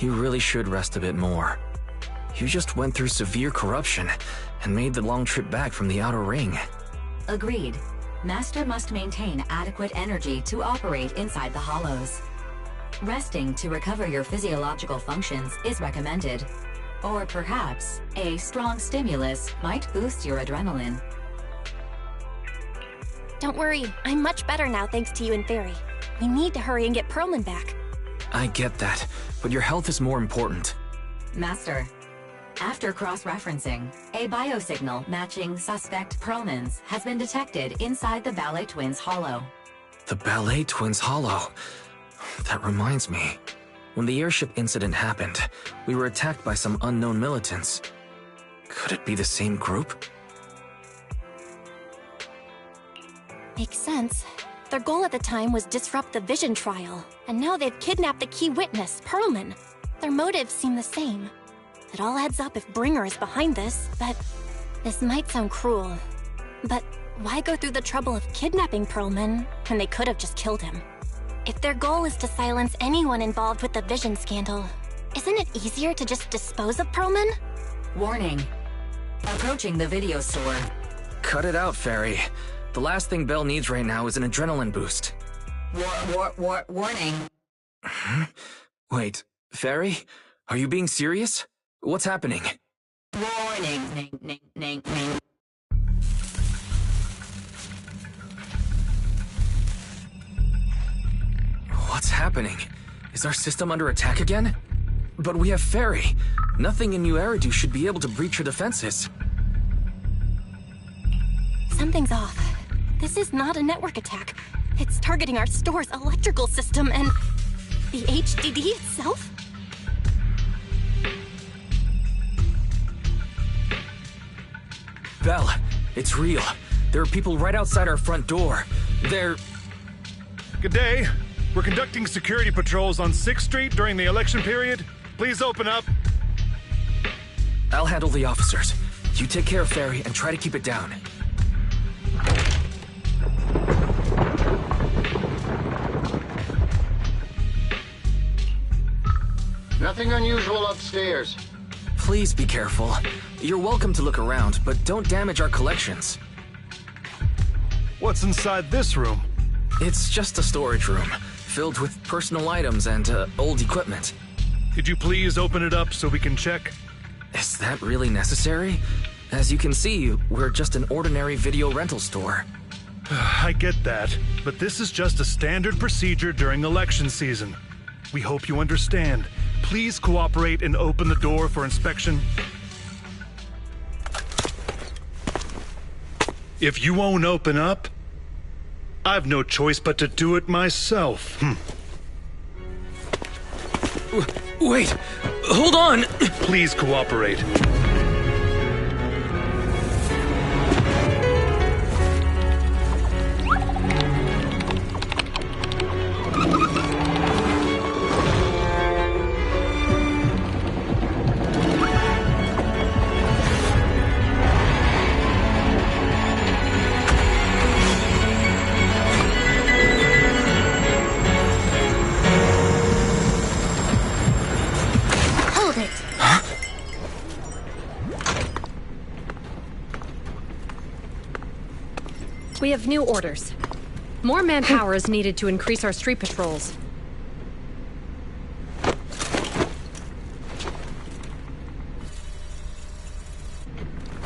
You really should rest a bit more. You just went through severe corruption and made the long trip back from the outer ring. Agreed. Master must maintain adequate energy to operate inside the hollows. Resting to recover your physiological functions is recommended. Or perhaps, a strong stimulus might boost your adrenaline. Don't worry, I'm much better now thanks to you and Fairy. We need to hurry and get Perlman back. I get that, but your health is more important. Master, after cross-referencing, a biosignal matching suspect Perlman's has been detected inside the Ballet Twins hollow. The Ballet Twins hollow? That reminds me. When the airship incident happened, we were attacked by some unknown militants. Could it be the same group? Makes sense. Their goal at the time was disrupt the Vision trial, and now they've kidnapped the key witness, Perlman. Their motives seem the same. It all adds up if Bringer is behind this, but... This might sound cruel, but why go through the trouble of kidnapping Perlman when they could have just killed him? If their goal is to silence anyone involved with the Vision scandal, isn't it easier to just dispose of Perlman? Warning. Approaching the video store. Cut it out, Fairy. The last thing Belle needs right now is an adrenaline boost. Warning. Wait, Fairy? Are you being serious? What's happening? Warning. What's happening? Is our system under attack again? But we have Fairy. Nothing in New Eridu should be able to breach her defenses. Something's off. This is not a network attack. It's targeting our store's electrical system and... the HDD itself? Belle, it's real. There are people right outside our front door. They're... Good day. We're conducting security patrols on 6th Street during the election period. Please open up. I'll handle the officers. You take care of Fairy and try to keep it down. Nothing unusual upstairs. Please be careful. You're welcome to look around, but don't damage our collections. What's inside this room? It's just a storage room, filled with personal items and old equipment. Could you please open it up so we can check? Is that really necessary? As you can see, we're just an ordinary video rental store. I get that, but this is just a standard procedure during election season. We hope you understand. Please cooperate and open the door for inspection. If you won't open up, I've no choice but to do it myself. Wait! Hold on! Please cooperate. We have new orders. More manpower is needed to increase our street patrols.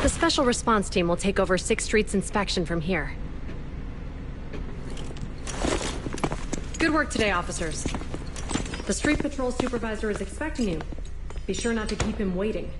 The Special Response Team will take over 6th Street's inspection from here. Good work today, officers. The Street Patrol Supervisor is expecting you. Be sure not to keep him waiting.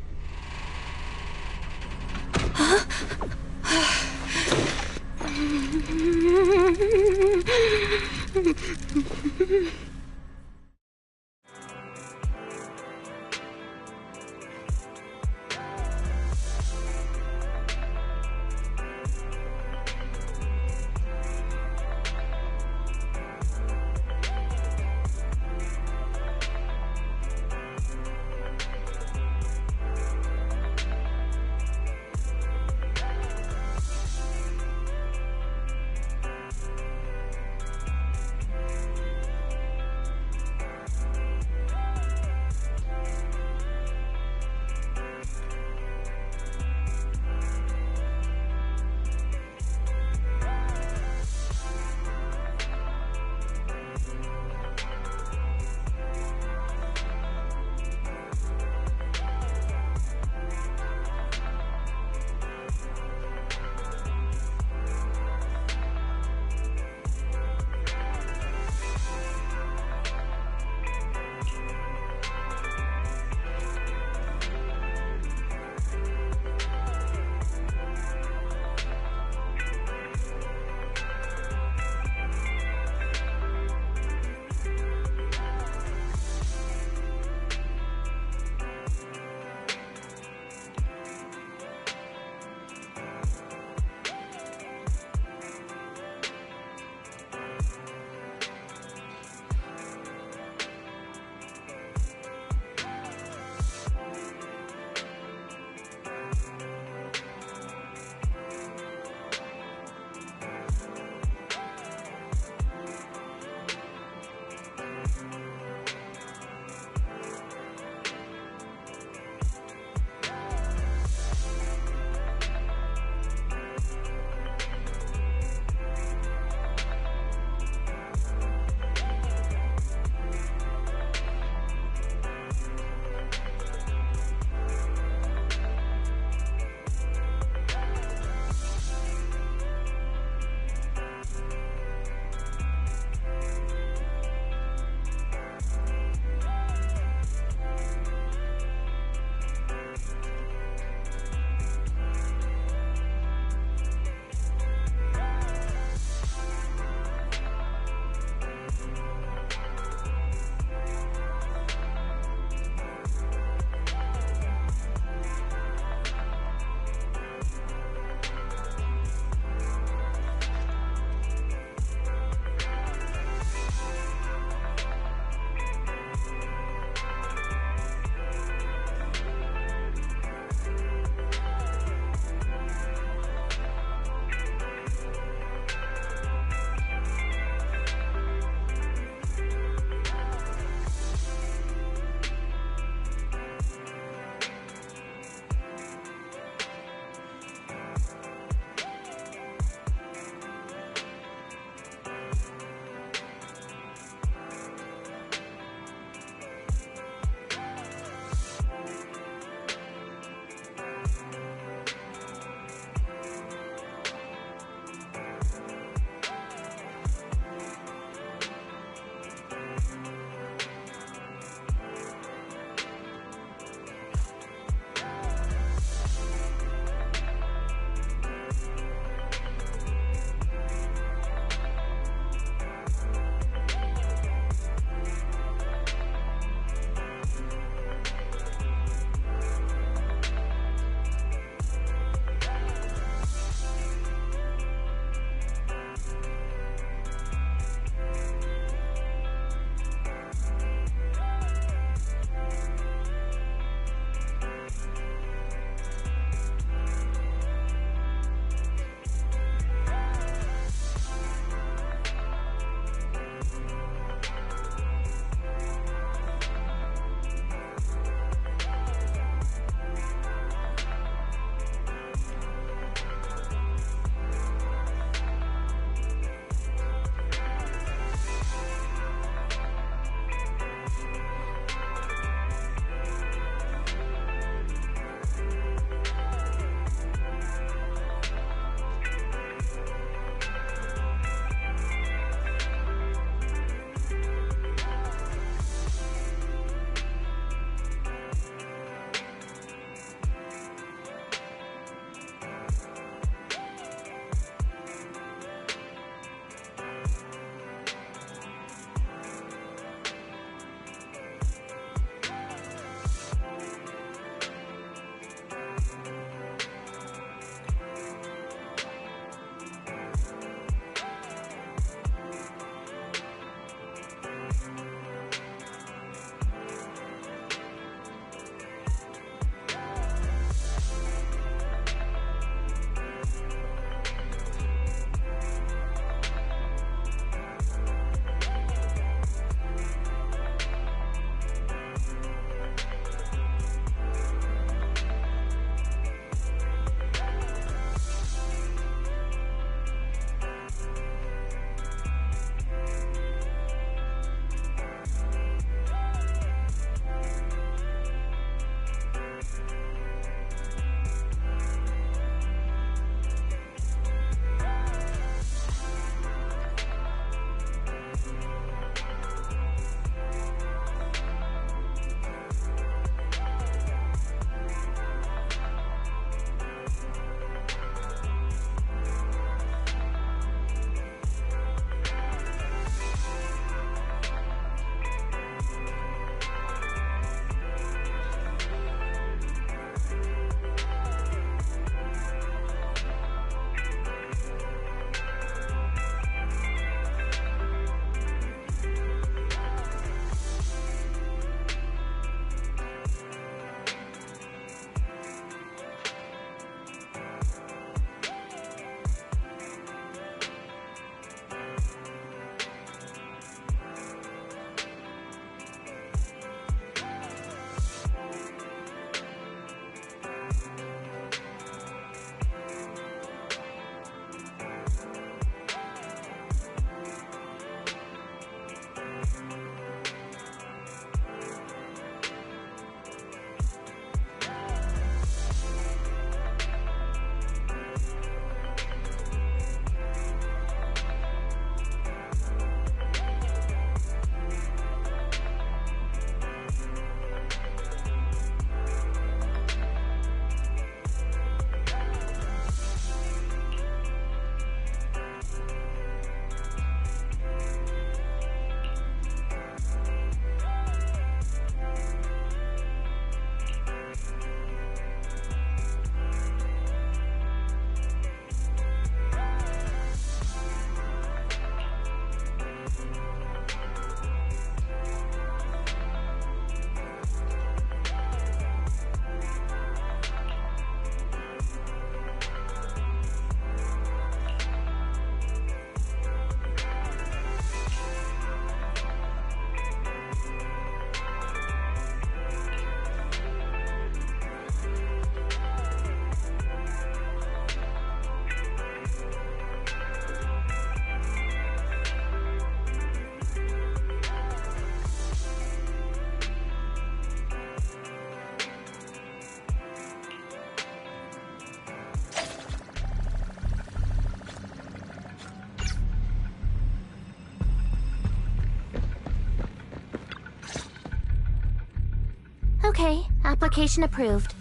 Okay, application approved.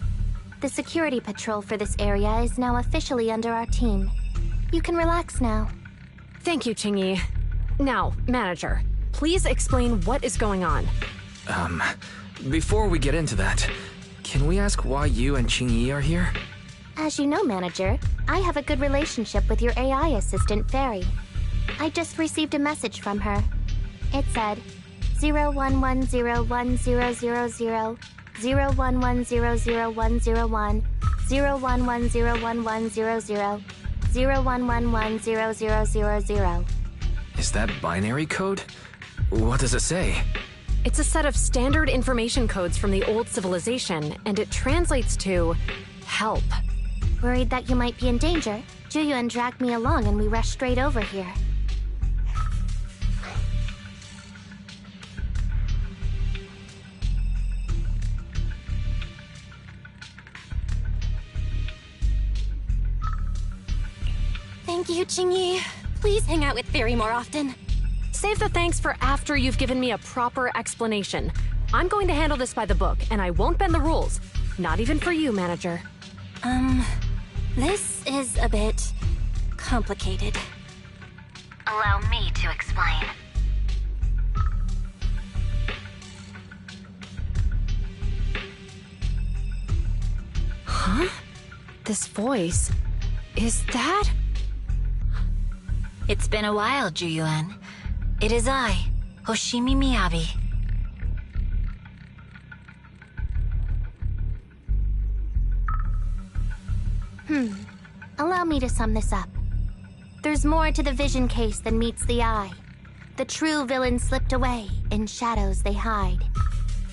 The security patrol for this area is now officially under our team. You can relax now. Thank you, Qingyi. Now, Manager, please explain what is going on. Before we get into that, can we ask why you and Qingyi are here? As you know, Manager, I have a good relationship with your AI assistant, Fairy. I just received a message from her. It said, 01101000, 01100101, 01101100, 01110000. Is that binary code? What does it say? It's a set of standard information codes from the old civilization, and it translates to help. Worried that you might be in danger, Juyuan dragged me along and we rushed straight over here. Thank you, Qingyi. Please hang out with Fairy more often. Save the thanks for after you've given me a proper explanation. I'm going to handle this by the book, and I won't bend the rules. Not even for you, Manager. This is a bit complicated. Allow me to explain. Huh? This voice... is that... It's been a while, Juyuan. It is I, Hoshimi Miyabi. Allow me to sum this up. There's more to the vision case than meets the eye. The true villain slipped away, in shadows they hide.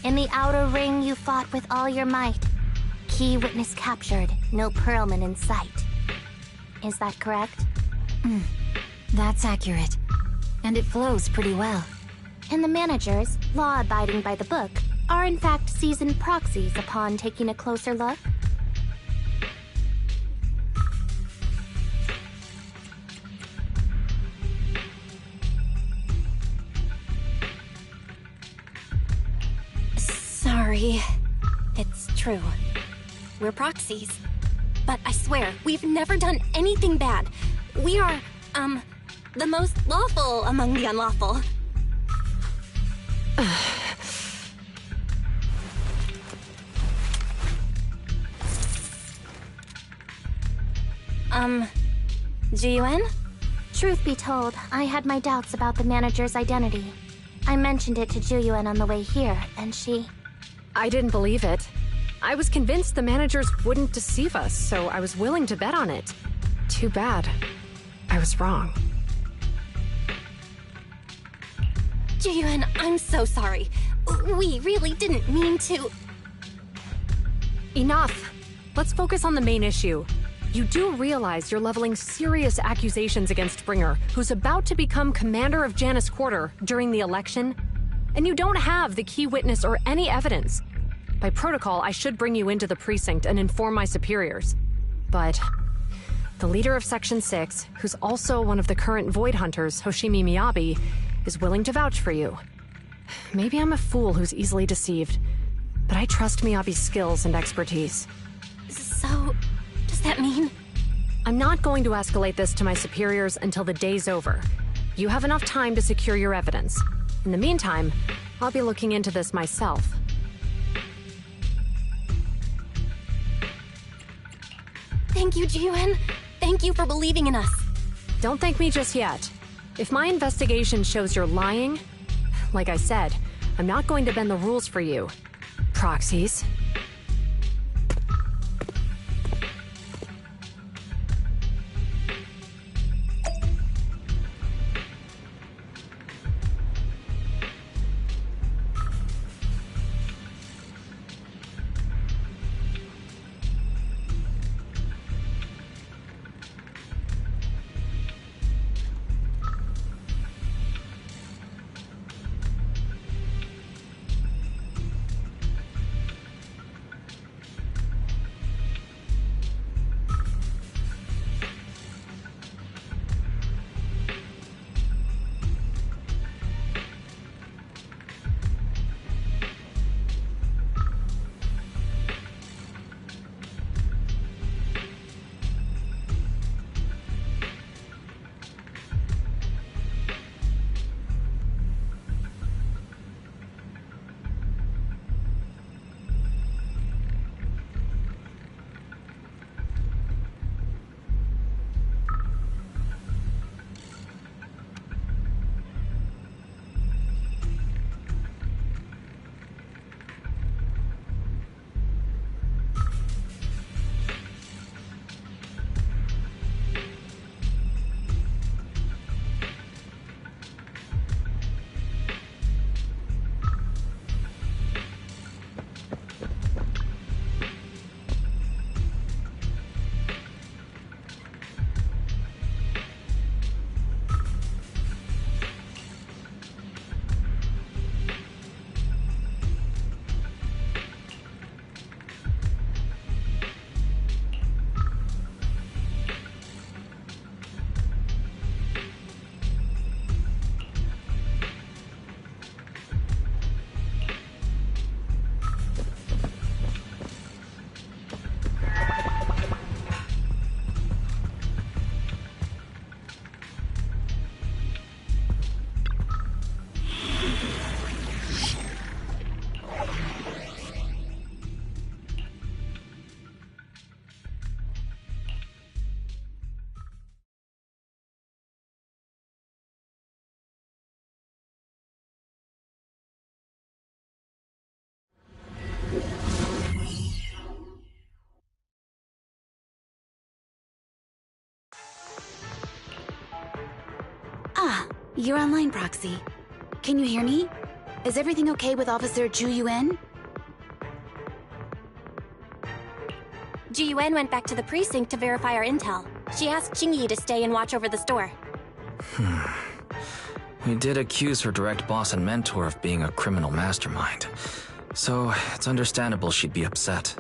In the outer ring you fought with all your might. Key witness captured, no Pearlman in sight. Is that correct? That's accurate. And it flows pretty well. And the managers, law-abiding by the book, are in fact seasoned proxies upon taking a closer look? Sorry. It's true. We're proxies. But I swear, we've never done anything bad. We are, the most lawful among the unlawful. Juyuan? Truth be told, I had my doubts about the manager's identity. I mentioned it to Juyuan on the way here, and she... I didn't believe it. I was convinced the managers wouldn't deceive us, so I was willing to bet on it. Too bad. I was wrong. Juyuan, I'm so sorry. We really didn't mean to... Enough! Let's focus on the main issue. You do realize you're leveling serious accusations against Bringer, who's about to become commander of Janus Quarter during the election? And you don't have the key witness or any evidence. By protocol, I should bring you into the precinct and inform my superiors. But the leader of Section 6, who's also one of the current Void Hunters, Hoshimi Miyabi, is willing to vouch for you. Maybe I'm a fool who's easily deceived, but I trust Miyabi's skills and expertise. So, does that mean? I'm not going to escalate this to my superiors until the day's over. You have enough time to secure your evidence. In the meantime, I'll be looking into this myself. Thank you, Juyuan. Thank you for believing in us. Don't thank me just yet. If my investigation shows you're lying, like I said, I'm not going to bend the rules for you. Proxies. You're online, Proxy. Can you hear me? Is everything okay with Officer Zhu Yuan? Zhu Yuan went back to the precinct to verify our intel. She asked Jingyi to stay and watch over the store. We did accuse her direct boss and mentor of being a criminal mastermind. So, it's understandable she'd be upset.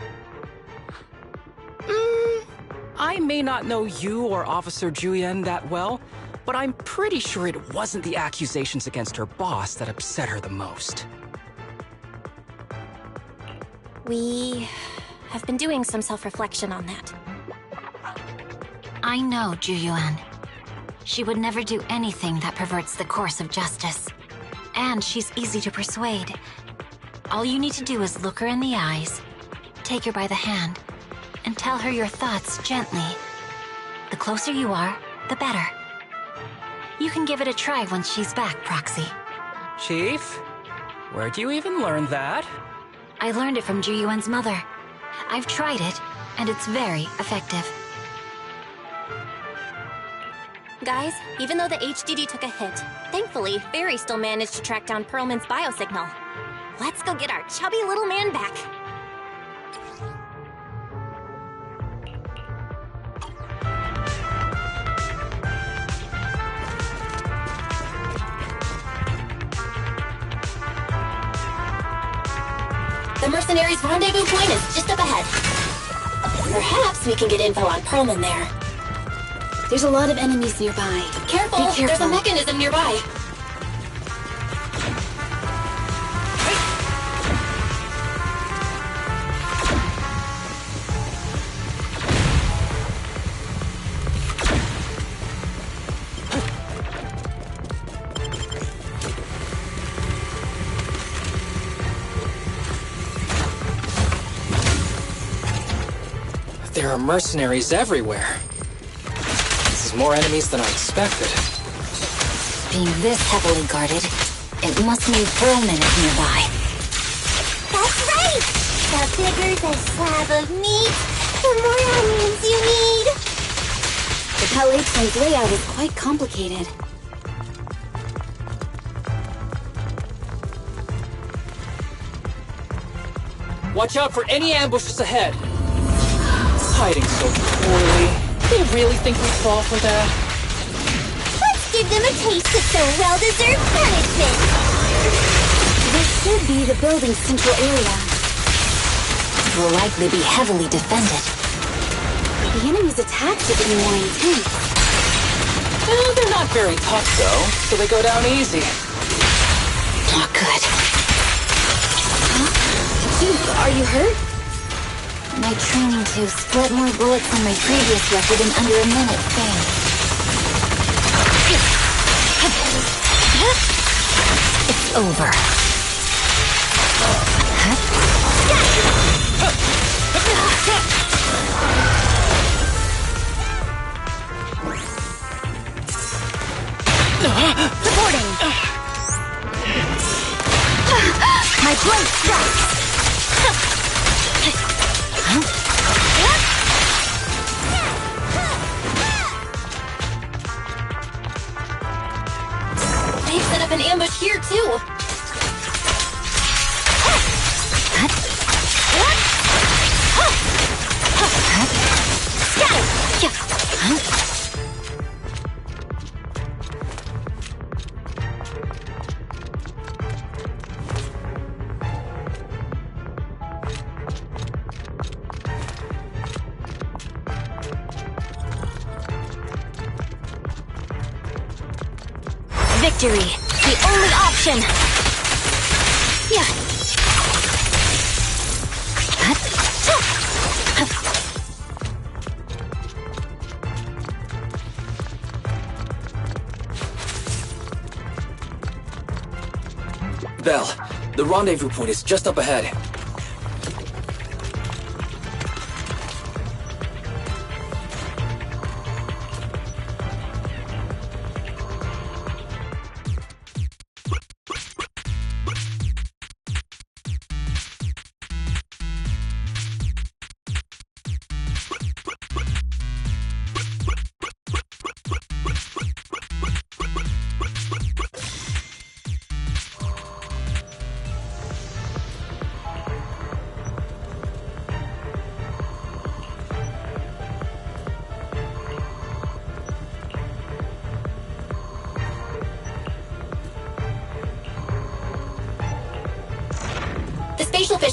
I may not know you or Officer Julian that well, but I'm pretty sure it wasn't the accusations against her boss that upset her the most. We have been doing some self-reflection on that. I know Zhu Yuan. She would never do anything that perverts the course of justice. And she's easy to persuade. All you need to do is look her in the eyes, take her by the hand, and tell her your thoughts gently. The closer you are, the better. You can give it a try once she's back, Proxy. Chief? Where'd you even learn that? I learned it from Zhu Yuan's mother. I've tried it, and it's very effective. Guys, even though the HDD took a hit, thankfully, Fairy still managed to track down Perlman's biosignal. Let's go get our chubby little man back. The mercenaries' rendezvous point is just up ahead. Perhaps we can get info on Perlman there. There's a lot of enemies nearby. Careful! Be careful. There's a mechanism nearby. There are mercenaries everywhere. This is more enemies than I expected. Being this heavily guarded, it must mean Perlman is nearby. That's right! The bigger the slab of meat, the more onions you need! The Palais Twins layout is quite complicated. Watch out for any ambushes ahead. Hiding so poorly. They really think we'd fall for that? Let's give them a taste of some well-deserved punishment! This should be the building's central area. It will likely be heavily defended. The enemy's attacks are getting more intense. Well, they're not very tough, though, so they go down easy. Not good. Dude, are you hurt? My training to split more bullets than my previous record in under a minute failed. It's over. Supporting! My blade strikes! They've set up an ambush here, too. Victory! The only option! Yeah. Belle, the rendezvous point is just up ahead.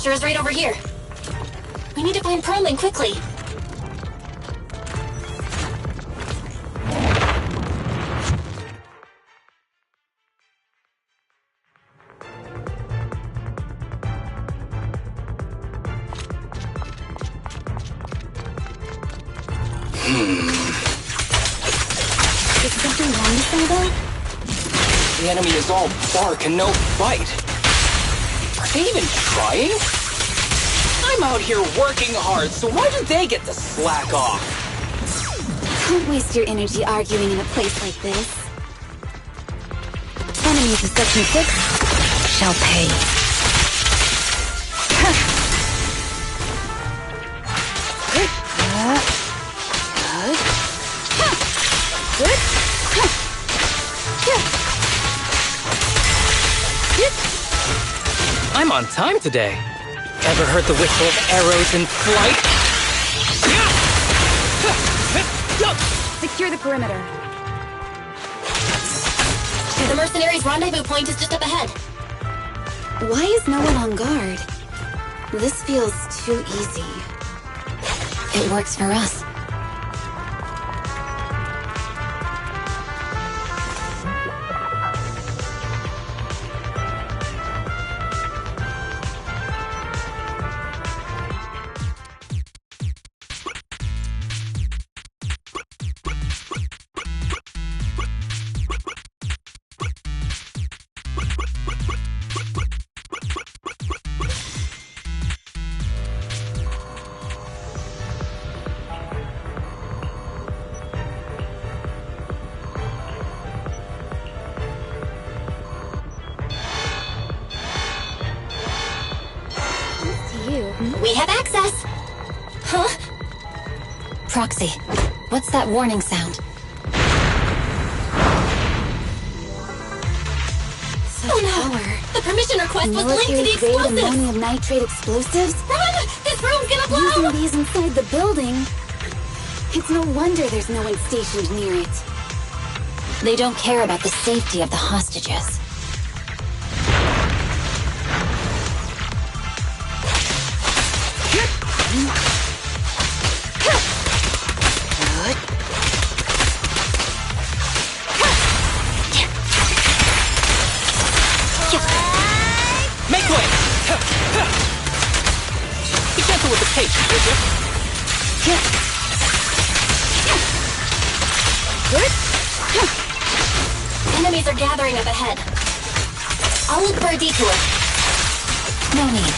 sensor is right over here. We need to find Perlman quickly. Is something wrong with Sabo? The enemy is all bark and no bite. Are they even trying? I'm out here working hard, so why do they get to slack off? Don't waste your energy arguing in a place like this. Enemies of Section 6 shall pay. I'm on time today. Ever heard the whistle of arrows in flight? Secure the perimeter. The mercenaries' rendezvous point is just up ahead. Why is no one on guard? This feels too easy. It works for us. We have access! Huh? Proxy, what's that warning sound? Such power. The permission request was linked to the explosives! Military-grade ammonium nitrate explosives? Run! This room's gonna blow! Using these inside the building? It's no wonder there's no one stationed near it. They don't care about the safety of the hostages. Make way! Be gentle with the pace, would you? Enemies are gathering up ahead. I'll look for a detour. No need.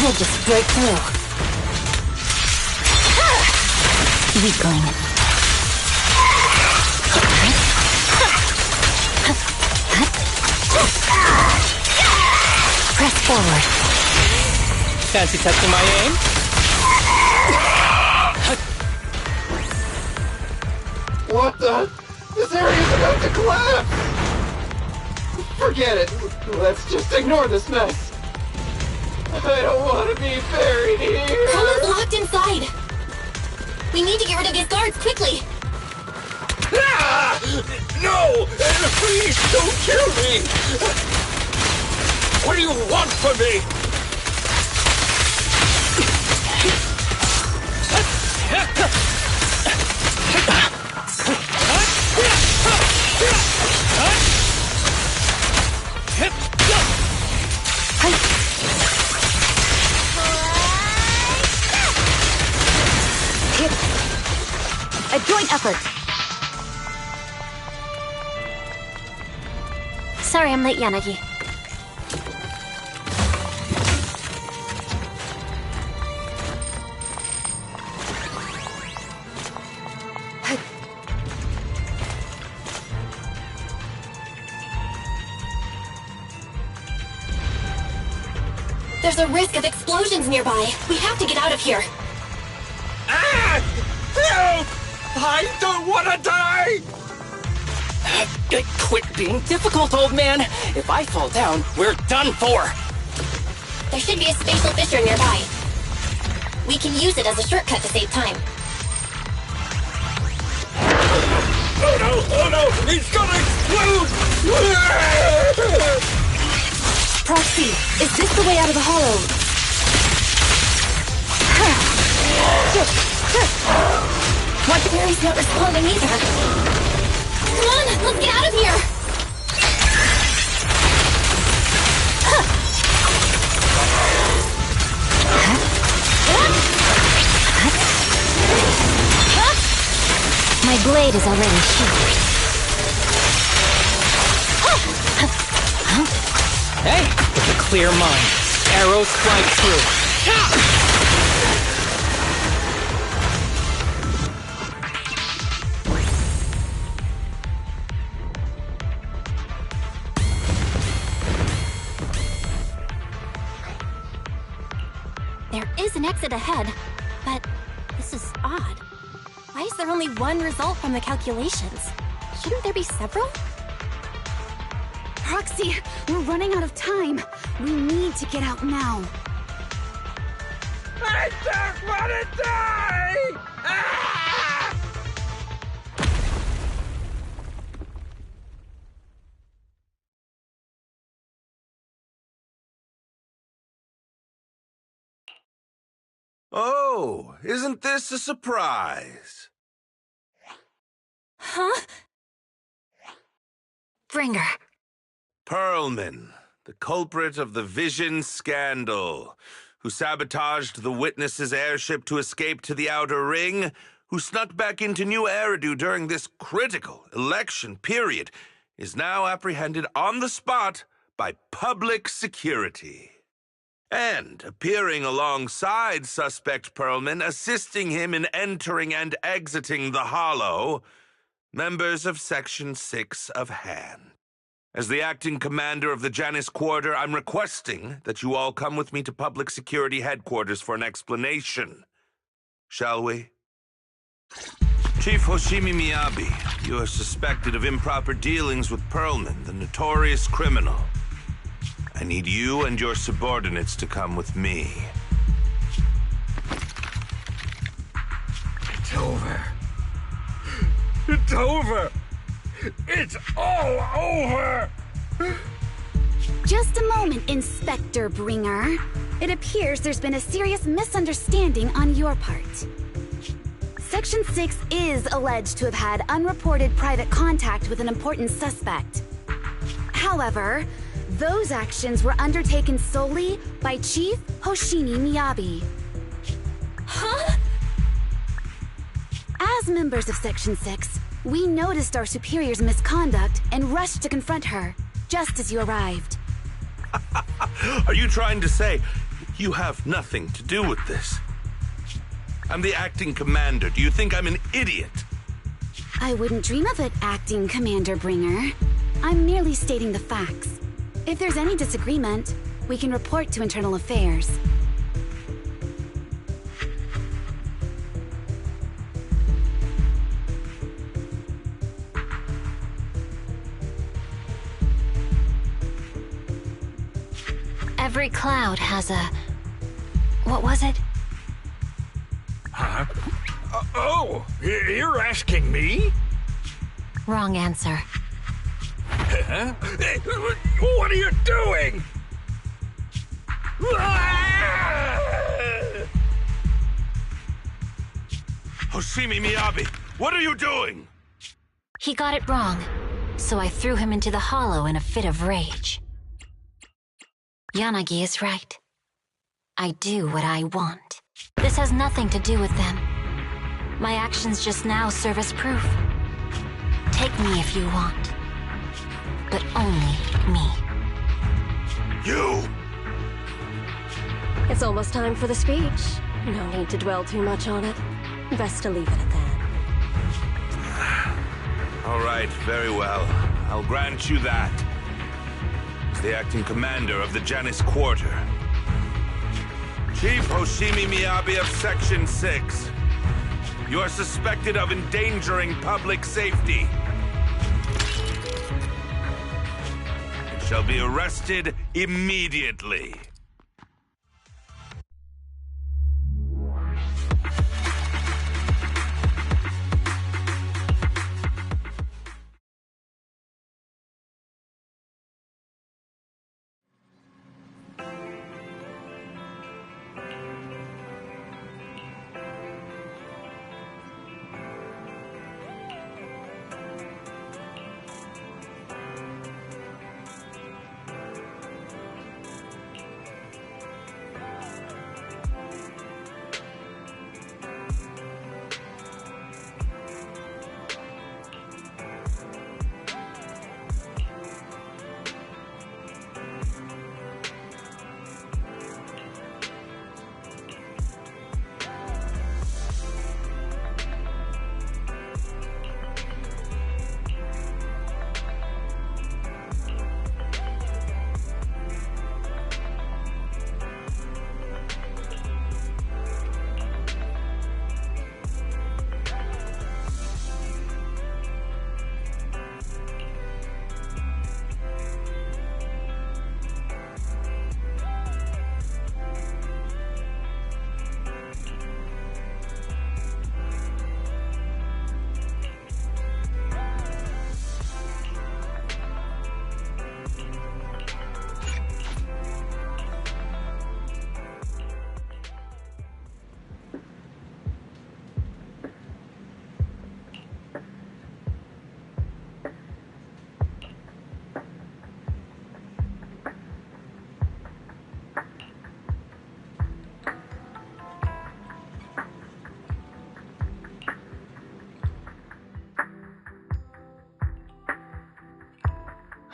We'll just break through. Weakling. Press forward. Fancy testing my aim? What the? This area's about to collapse! Forget it. Let's just ignore this mess. I don't want to be buried here. Someone's locked inside. We need to get rid of these guards quickly. Ah! No! Please don't kill me! What do you want from me? A joint effort. Sorry I'm late, Yanagi. There's a risk of explosions nearby. We have to get out of here. Ah! Help! I don't want to die! Quit being difficult, old man. If I fall down, we're done for. There should be a spatial fissure nearby. We can use it as a shortcut to save time. Oh no! Oh no! He's gonna explode! Proxy, is this the way out of the hollow? What? Barry's not responding either. Come on, let's get out of here! My blade is already sharp. Hey, with a clear mind, arrows fly true. There is an exit ahead, but this is odd. Why is there only one result from the calculations? Shouldn't there be several? Proxy, we're running out of time. We need to get out now. I don't want to die! Ah! Oh, isn't this a surprise? Huh? Bringer. Pearlman, the culprit of the Vision scandal, who sabotaged the Witness's airship to escape to the Outer Ring, who snuck back into New Eridu during this critical election period, is now apprehended on the spot by public security. And appearing alongside suspect Pearlman, assisting him in entering and exiting the Hollow, members of Section 6 of Han. As the acting commander of the Janus Quarter, I'm requesting that you all come with me to Public Security Headquarters for an explanation. Shall we? Chief Hoshimi Miyabi, you are suspected of improper dealings with Pearlman, the notorious criminal. I need you and your subordinates to come with me. It's over. It's over. It's all over! Just a moment, Inspector Bringer. It appears there's been a serious misunderstanding on your part. Section 6 is alleged to have had unreported private contact with an important suspect. However, those actions were undertaken solely by Chief Hoshimi Miyabi. Huh? As members of Section 6, we noticed our superior's misconduct and rushed to confront her, just as you arrived. Are you trying to say you have nothing to do with this? I'm the acting commander. Do you think I'm an idiot? I wouldn't dream of it, Acting Commander Bringer. I'm merely stating the facts. If there's any disagreement, we can report to Internal Affairs. Every cloud has a... What was it? Huh? Oh, you're asking me? Wrong answer. Huh? What are you doing? Hoshimi Miyabi, what are you doing? He got it wrong, so I threw him into the Hollow in a fit of rage. Yanagi is right. I do what I want. This has nothing to do with them. My actions just now serve as proof. Take me if you want. But only me. You! It's almost time for the speech. No need to dwell too much on it. Best to leave it at that. All right, very well. I'll grant you that. As the acting commander of the Janus Quarter. Chief Hoshimi Miyabi of Section 6. You are suspected of endangering public safety. You shall be arrested immediately.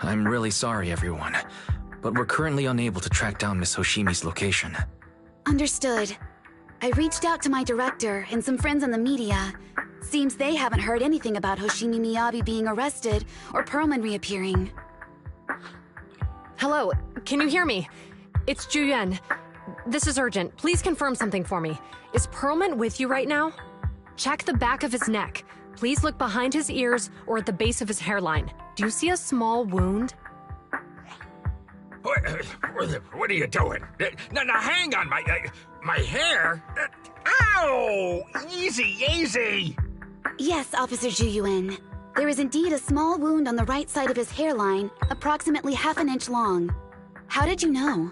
I'm really sorry, everyone, but we're currently unable to track down Miss Hoshimi's location. Understood. I reached out to my director and some friends in the media. Seems they haven't heard anything about Hoshimi Miyabi being arrested or Perlman reappearing. Hello, can you hear me? It's Juyen. This is urgent. Please confirm something for me. Is Perlman with you right now? Check the back of his neck. Please look behind his ears or at the base of his hairline. Do you see a small wound? What are you doing? Now hang on, my hair? Ow! Easy, easy! Yes, Officer Juyuan. There is indeed a small wound on the right side of his hairline, approximately half an inch long. How did you know?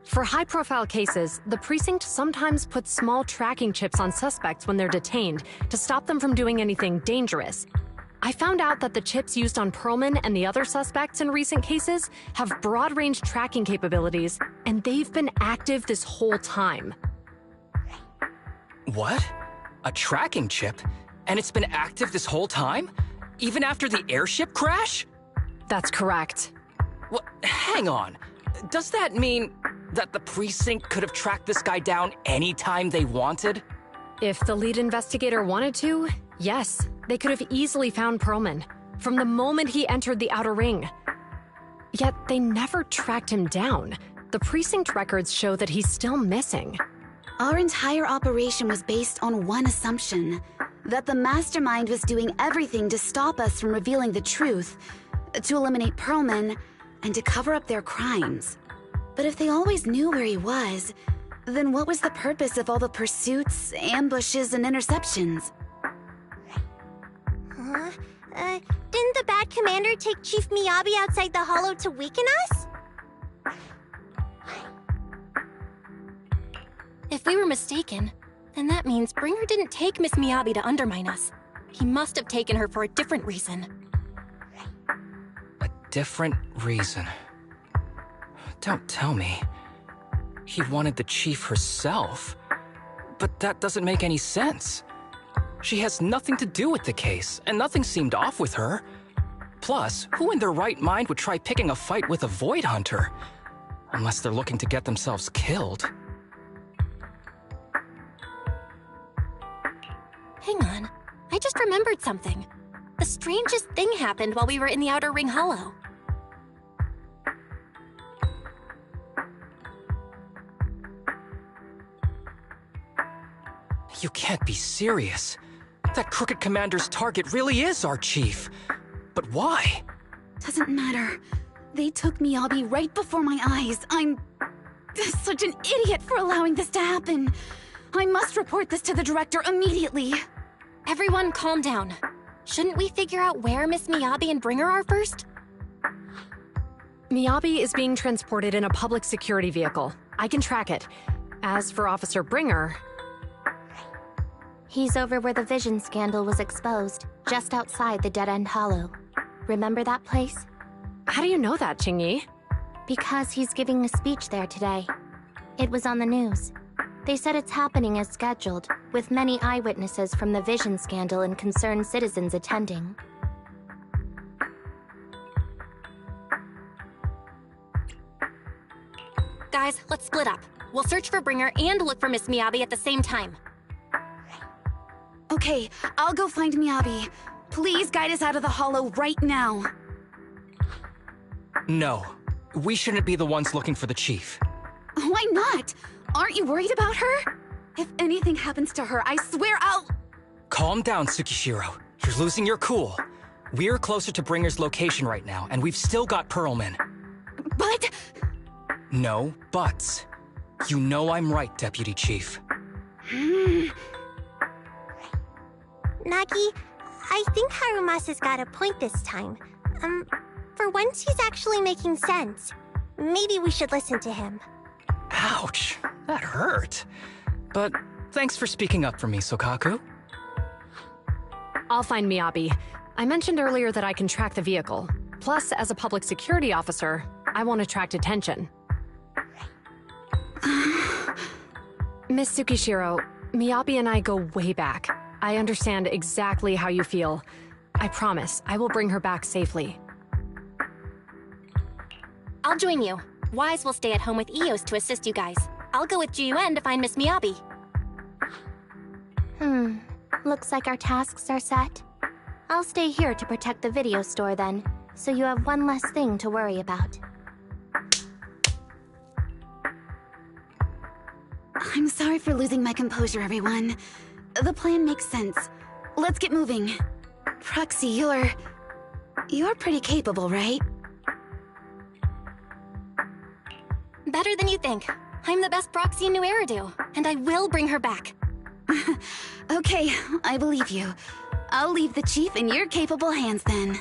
For high-profile cases, the precinct sometimes puts small tracking chips on suspects when they're detained to stop them from doing anything dangerous. I found out that the chips used on Perlman and the other suspects in recent cases have broad-range tracking capabilities, and they've been active this whole time. What? A tracking chip? And it's been active this whole time? Even after the airship crash? That's correct. What? Hang on. Does that mean that the precinct could have tracked this guy down anytime they wanted? If the lead investigator wanted to, yes. They could have easily found Perlman from the moment he entered the Outer Ring. Yet they never tracked him down. The precinct records show that he's still missing. Our entire operation was based on one assumption, that the mastermind was doing everything to stop us from revealing the truth, to eliminate Perlman, and to cover up their crimes. But if they always knew where he was, then what was the purpose of all the pursuits, ambushes, and interceptions? Didn't the bad commander take Chief Miyabi outside the Hollow to weaken us? If we were mistaken, then that means Bringer didn't take Miss Miyabi to undermine us. He must have taken her for a different reason. A different reason? Don't tell me. He wanted the chief herself. But that doesn't make any sense. She has nothing to do with the case, and nothing seemed off with her. Plus, who in their right mind would try picking a fight with a Void Hunter? Unless they're looking to get themselves killed. Hang on. I just remembered something. The strangest thing happened while we were in the Outer Ring Hollow. You can't be serious. That crooked commander's target really is our chief. But why? Doesn't matter. They took Miyabi right before my eyes. I'm such an idiot for allowing this to happen. I must report this to the director immediately. Everyone calm down. Shouldn't we figure out where Miss Miyabi and Bringer are first? Miyabi is being transported in a public security vehicle. I can track it. As for Officer Bringer... He's over where the Vision scandal was exposed, just outside the Dead End Hollow. Remember that place? How do you know that, Qingyi? Because he's giving a speech there today. It was on the news. They said it's happening as scheduled, with many eyewitnesses from the Vision scandal and concerned citizens attending. Guys, let's split up. We'll search for Bringer and look for Miss Miyabi at the same time. Okay, I'll go find Miyabi. Please guide us out of the Hollow right now. No. We shouldn't be the ones looking for the chief. Why not? Aren't you worried about her? If anything happens to her, I swear I'll... Calm down, Tsukishiro. You're losing your cool. We're closer to Bringer's location right now, and we've still got Perlman. But... No buts. You know I'm right, Deputy Chief. Nagi, I think Harumasa's got a point this time. For once he's actually making sense. Maybe we should listen to him. Ouch, that hurt. But thanks for speaking up for me, Sokaku. I'll find Miyabi. I mentioned earlier that I can track the vehicle. Plus, as a public security officer, I won't attract attention. Miss Tsukishiro, Miyabi and I go way back. I understand exactly how you feel. I promise, I will bring her back safely. I'll join you. Wise will stay at home with Eos to assist you guys. I'll go with Juyuan to find Miss Miyabi. Looks like our tasks are set. I'll stay here to protect the video store then, so you have one less thing to worry about. I'm sorry for losing my composure, everyone. The plan makes sense. Let's get moving. Proxy, you're pretty capable, right? Better than you think. I'm the best proxy in New Eridu, and I will bring her back. Okay, I believe you. I'll leave the chief in your capable hands then.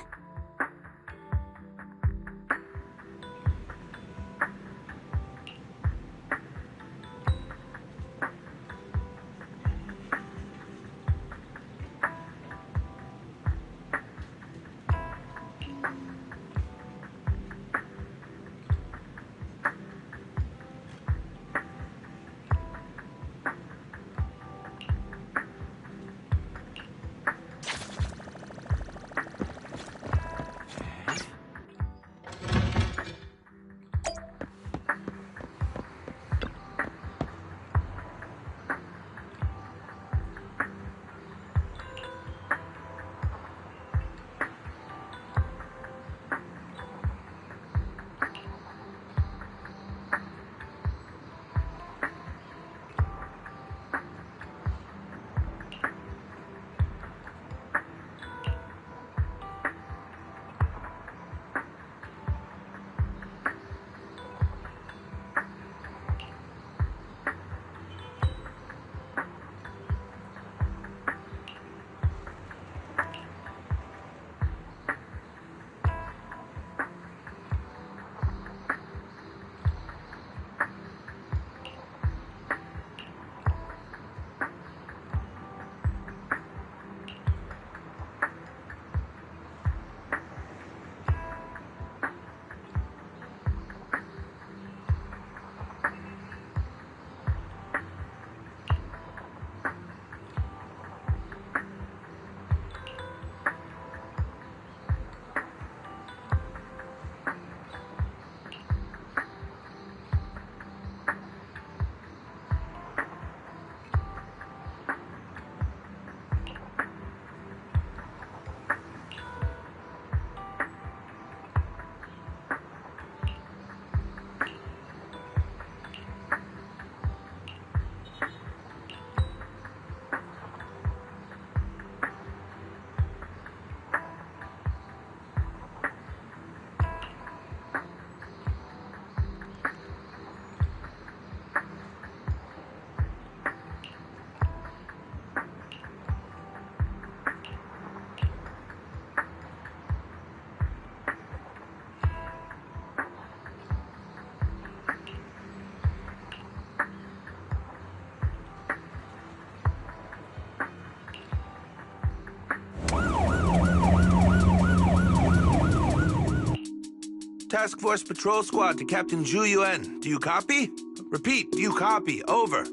Task Force Patrol Squad to Captain Juyuan. Do you copy? Repeat, do you copy? Over.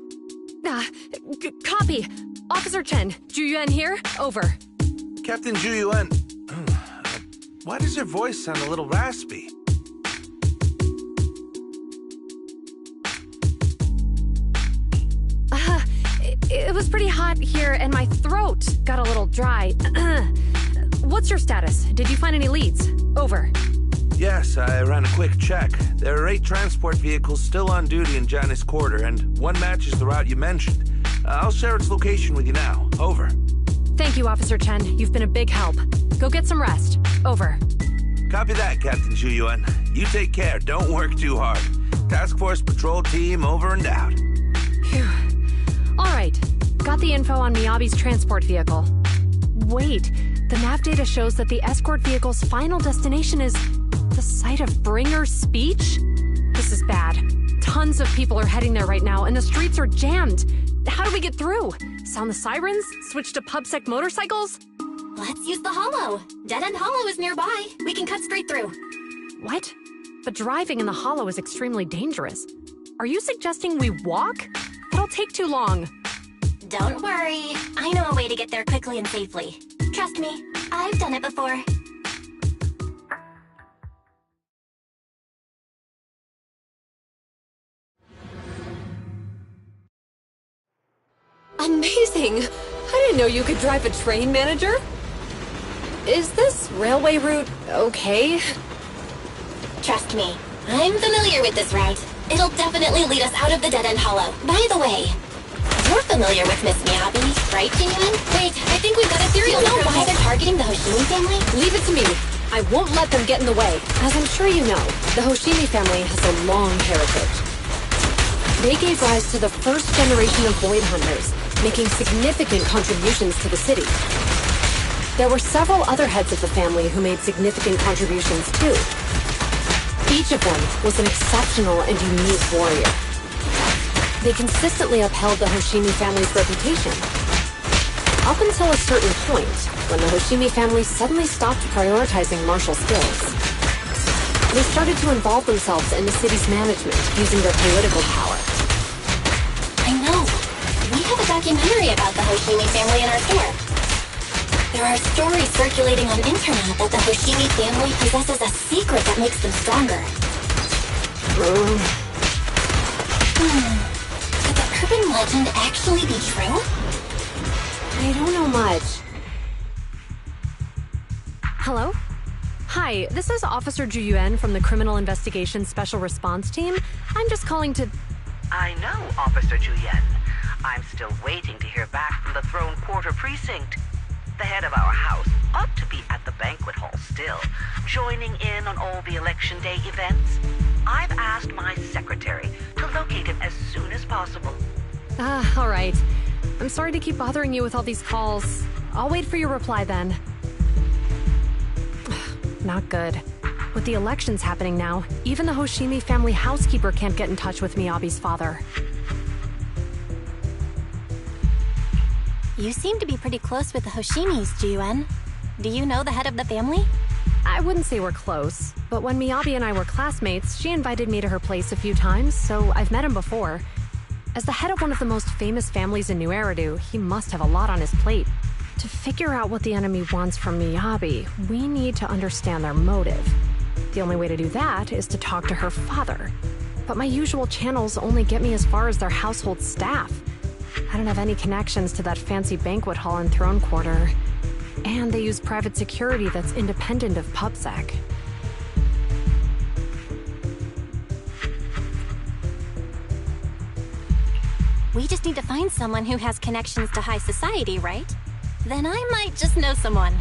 Copy. Officer Chen, Juyuan here. Over. Captain Juyuan. Why does your voice sound a little raspy? It was pretty hot here, and my throat got a little dry. What's your status? Did you find any leads? Over. Yes, I ran a quick check. There are 8 transport vehicles still on duty in Janus Quarter, and one matches the route you mentioned. I'll share its location with you now. Over. Thank you, Officer Chen. You've been a big help. Go get some rest. Over. Copy that, Captain Juyuan. You take care. Don't work too hard. Task Force Patrol Team over and out. Phew. All right. Got the info on Miyabi's transport vehicle. Wait. The nav data shows that the escort vehicle's final destination is the site of Bringer's speech? This is bad. Tons of people are heading there right now, and the streets are jammed. How do we get through? Sound the sirens? Switch to PubSec motorcycles? Let's use the Hollow. Dead End Hollow is nearby. We can cut straight through. What? But driving in the Hollow is extremely dangerous. Are you suggesting we walk? That'll take too long. Don't worry. I know a way to get there quickly and safely. Trust me, I've done it before. amazing! I didn't know you could drive a train, manager. Is this railway route okay? Trust me, I'm familiar with this route. It'll definitely lead us out of the dead-end hollow. By the way, you're familiar with Miss Miyabi, right, Jin-Yuan? Wait, I think we've got a theory. Do you know why they're targeting the Hoshimi family? Leave it to me. I won't let them get in the way. As I'm sure you know, the Hoshimi family has a long heritage. They gave rise to the first generation of Void Hunters, making significant contributions to the city. There were several other heads of the family who made significant contributions too. Each of them was an exceptional and unique warrior. They consistently upheld the Hoshimi family's reputation. Up until a certain point, when the Hoshimi family suddenly stopped prioritizing martial skills. They started to involve themselves in the city's management using their political power. I know. We have a documentary about the Hoshimi family in our store. There are stories circulating on internet that the Hoshimi family possesses a secret that makes them stronger. Could the urban legend actually be true? I don't know much. Hello? Hi, this is Officer Ju Yuan from the Criminal Investigation Special Response Team. I'm just calling to... I know, Officer Ju Yuan. I'm still waiting to hear back from the Throne Quarter Precinct. The head of our house ought to be at the banquet hall still, joining in on all the Election Day events. I've asked my secretary to locate him as soon as possible. All right. I'm sorry to keep bothering you with all these calls. I'll wait for your reply then. Not good. With the elections happening now, even the Hoshimi family housekeeper can't get in touch with Miyabi's father. You seem to be pretty close with the Hoshimis, Ji-Yuan. Do you know the head of the family? I wouldn't say we're close, but when Miyabi and I were classmates, she invited me to her place a few times, so I've met him before. As the head of one of the most famous families in New Eridu, he must have a lot on his plate. To figure out what the enemy wants from Miyabi, we need to understand their motive. The only way to do that is to talk to her father. But my usual channels only get me as far as their household staff. I don't have any connections to that fancy banquet hall in Throne Quarter. And they use private security that's independent of PubSec. We just need to find someone who has connections to high society, right? Then I might just know someone.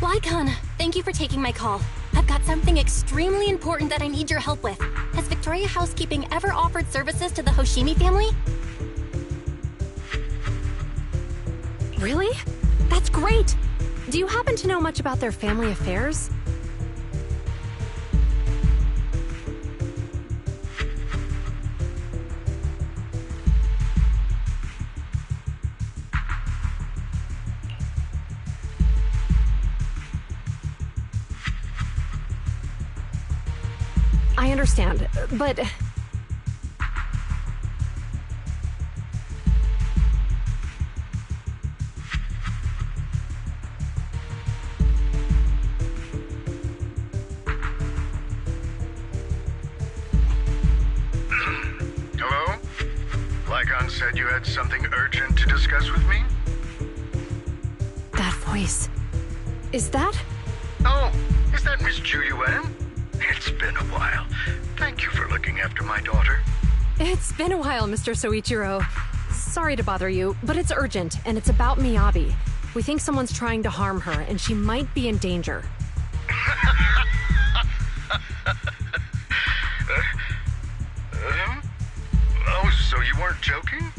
Lycon, thank you for taking my call. I've got something extremely important that I need your help with. Has Victoria Housekeeping ever offered services to the Hoshimi family? Really? That's great! Do you happen to know much about their family affairs? I understand, but... Hello? Lycon said you had something urgent to discuss with me? That voice... Is that... Oh, is that Miss Ju Yuan? It's been a while. Thank you for looking after my daughter. It's been a while, Mr. Soichiro. Sorry to bother you, but it's urgent, and it's about Miyabi. We think someone's trying to harm her, and she might be in danger. Oh, so you weren't joking?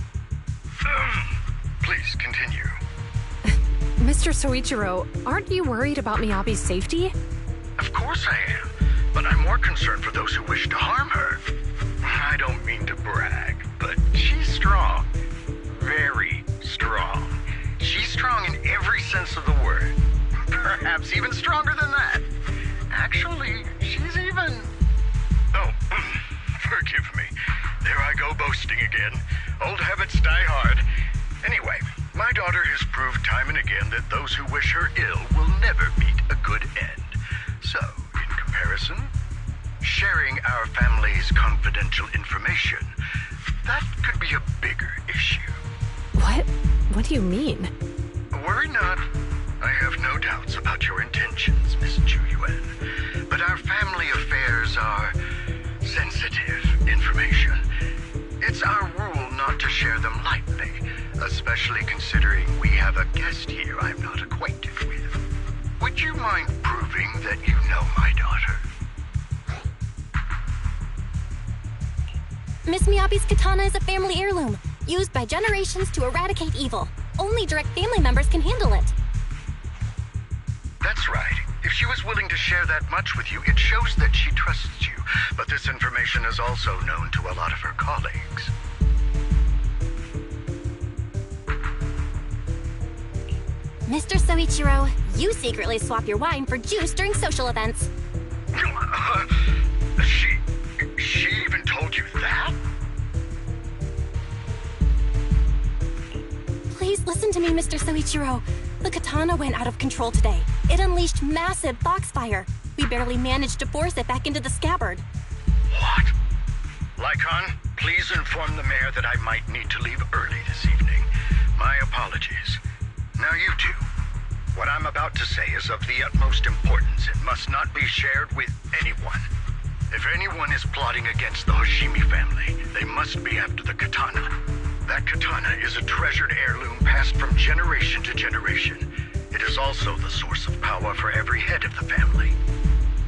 Please, continue. Mr. Soichiro, aren't you worried about Miyabi's safety? Of course I am, but I'm more concerned for those who wish to harm her. I don't mean to brag, but she's strong. Very strong. She's strong in every sense of the word. Perhaps even stronger than that. Actually, she's even... Oh, forgive me. There I go boasting again. Old habits die hard. Anyway, My daughter has proved time and again that those who wish her ill will never meet a good end. So, in comparison, sharing our family's confidential information, that could be a bigger issue. What do you mean? Worry not. I have no doubts about your intentions, Miss Chu Yuan. But our family affairs are sensitive information. It's our rule not to share them lightly, especially considering we have a guest here I'm not acquainted with. Would you mind proving that you know my daughter? Miss Miyabi's katana is a family heirloom, used by generations to eradicate evil. Only direct family members can handle it. That's right. If she was willing to share that much with you, it shows that she trusts you. But this information is also known to a lot of her colleagues. Mr. Soichiro, you secretly swap your wine for juice during social events. She even told you that? Please listen to me, Mr. Soichiro. The katana went out of control today. It unleashed massive foxfire. We barely managed to force it back into the scabbard. What? Lycon, please inform the mayor that I might need to leave early this evening. My apologies. Now you two. What I'm about to say is of the utmost importance. It must not be shared with anyone. If anyone is plotting against the Hoshimi family, they must be after the katana. That katana is a treasured heirloom passed from generation to generation. It is also the source of power for every head of the family.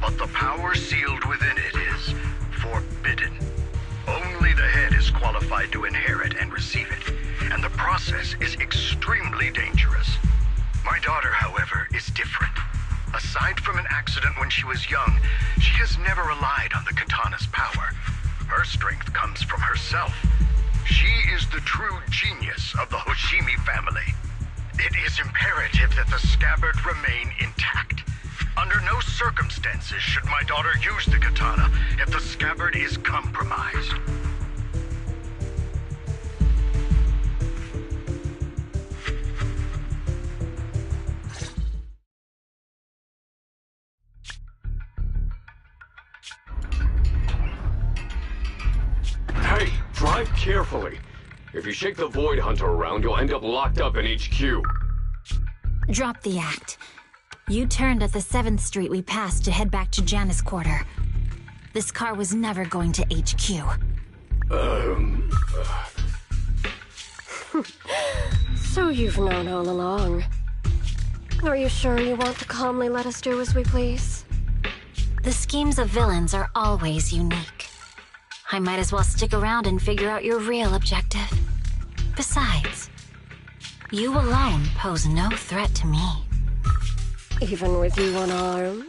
But the power sealed within it is forbidden. Only the head is qualified to inherit and receive it, and the process is extremely dangerous. My daughter, however, is different. Aside from an accident when she was young, she has never relied on the katana's power. Her strength comes from herself. She is the true genius of the Hoshimi family. It is imperative that the scabbard remain intact. Under no circumstances should my daughter use the katana if the scabbard is compromised. Hey, drive carefully. If you shake the Void Hunter around, you'll end up locked up in HQ. Drop the act. You turned at the 7th Street we passed to head back to Janus Quarter. This car was never going to HQ. So you've known all along. Are you sure you want to calmly let us do as we please? The schemes of villains are always unique. I might as well stick around and figure out your real objective. Besides, you alone pose no threat to me. Even with you unarmed?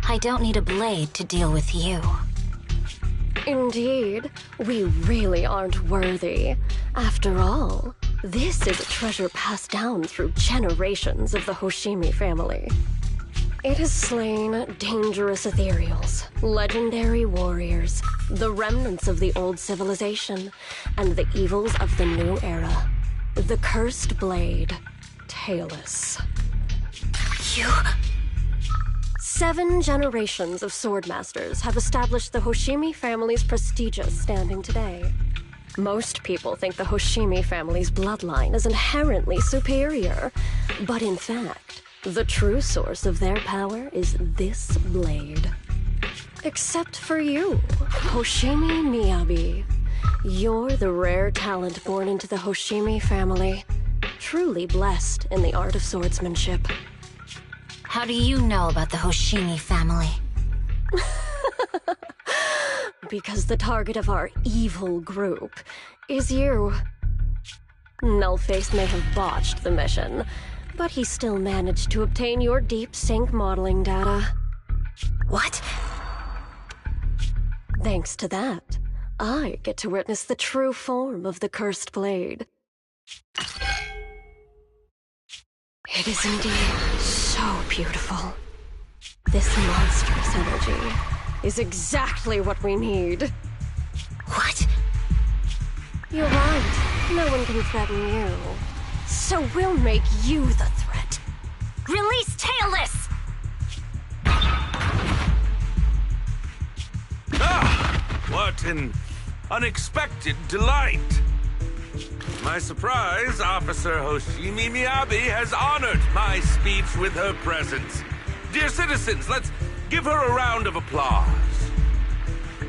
I don't need a blade to deal with you. Indeed, we really aren't worthy. After all, this is a treasure passed down through generations of the Hoshimi family. It has slain dangerous ethereals, legendary warriors, the remnants of the old civilization, and the evils of the new era. The cursed blade, Talus. You... 7 generations of swordmasters have established the Hoshimi family's prestigious standing today. Most people think the Hoshimi family's bloodline is inherently superior, but in fact, the true source of their power is this blade. Except for you, Hoshimi Miyabi. You're the rare talent born into the Hoshimi family, truly blessed in the art of swordsmanship. How do you know about the Hoshimi family? Because the target of our evil group is you. Nullface may have botched the mission, but he still managed to obtain your deep sync modeling data. What? Thanks to that, I get to witness the true form of the cursed blade. It is indeed so beautiful. This monstrous energy is exactly what we need. What? You're right. No one can threaten you. So we'll make you the threat. Release Tailless! Ah! What an unexpected delight! My surprise, Officer Hoshimi Miyabi has honored my speech with her presence. Dear citizens, let's give her a round of applause.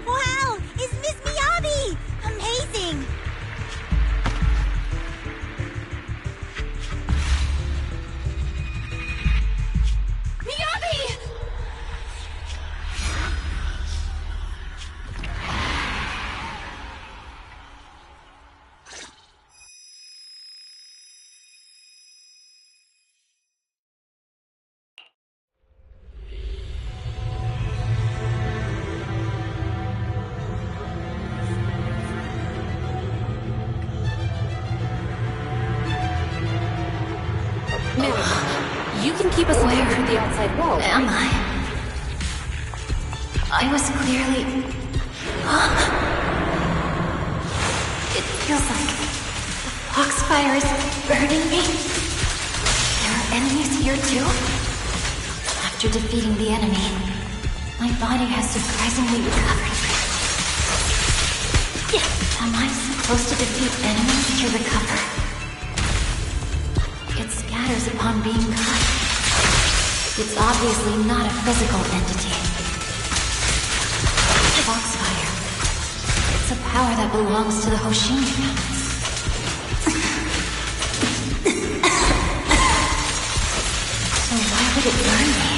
Wow! It's Miss Miyabi! Amazing! Miyabi! You can keep us away from the outside world. Am I? I was clearly... It feels like the Foxfire is burning me. There are enemies here too? After defeating the enemy, my body has surprisingly recovered. Am I supposed to defeat enemies to recover? It scatters upon being caught. It's obviously not a physical entity. Foxfire. It's a power that belongs to the Hoshimi family. So why would it burn me?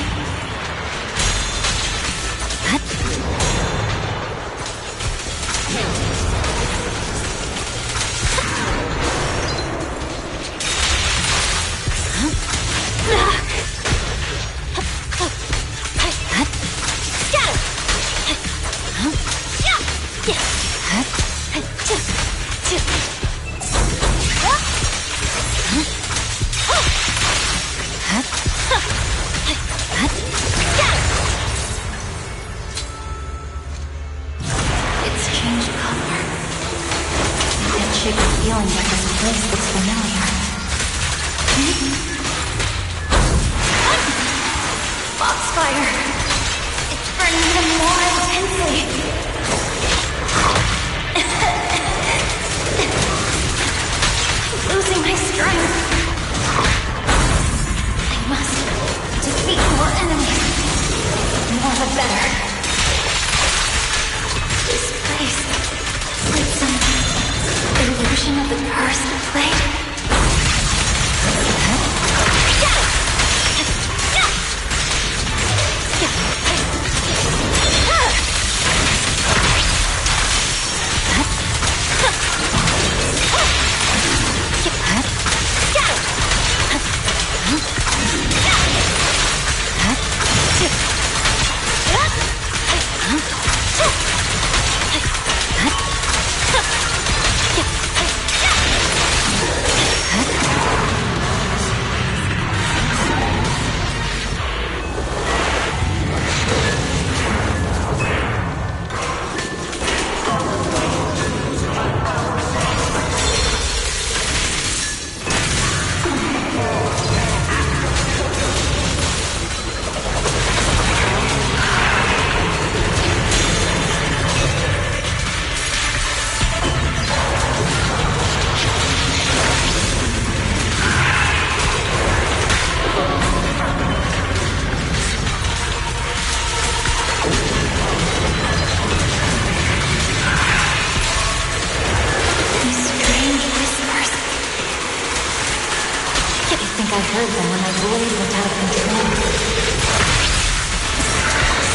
I heard them when my blade went out of control.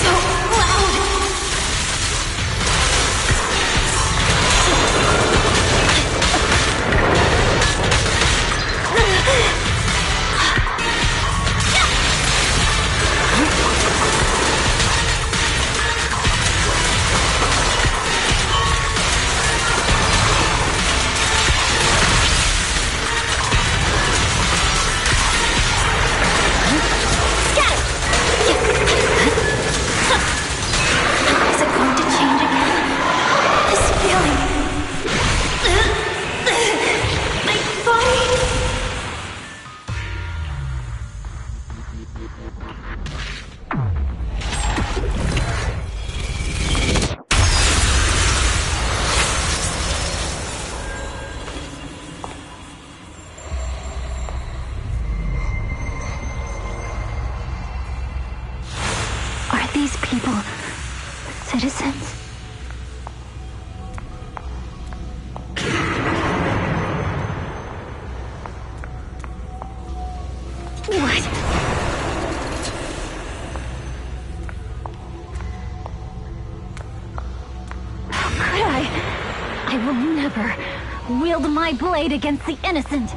So loud! these people citizens? What? How could I? I will never wield my blade against the innocent.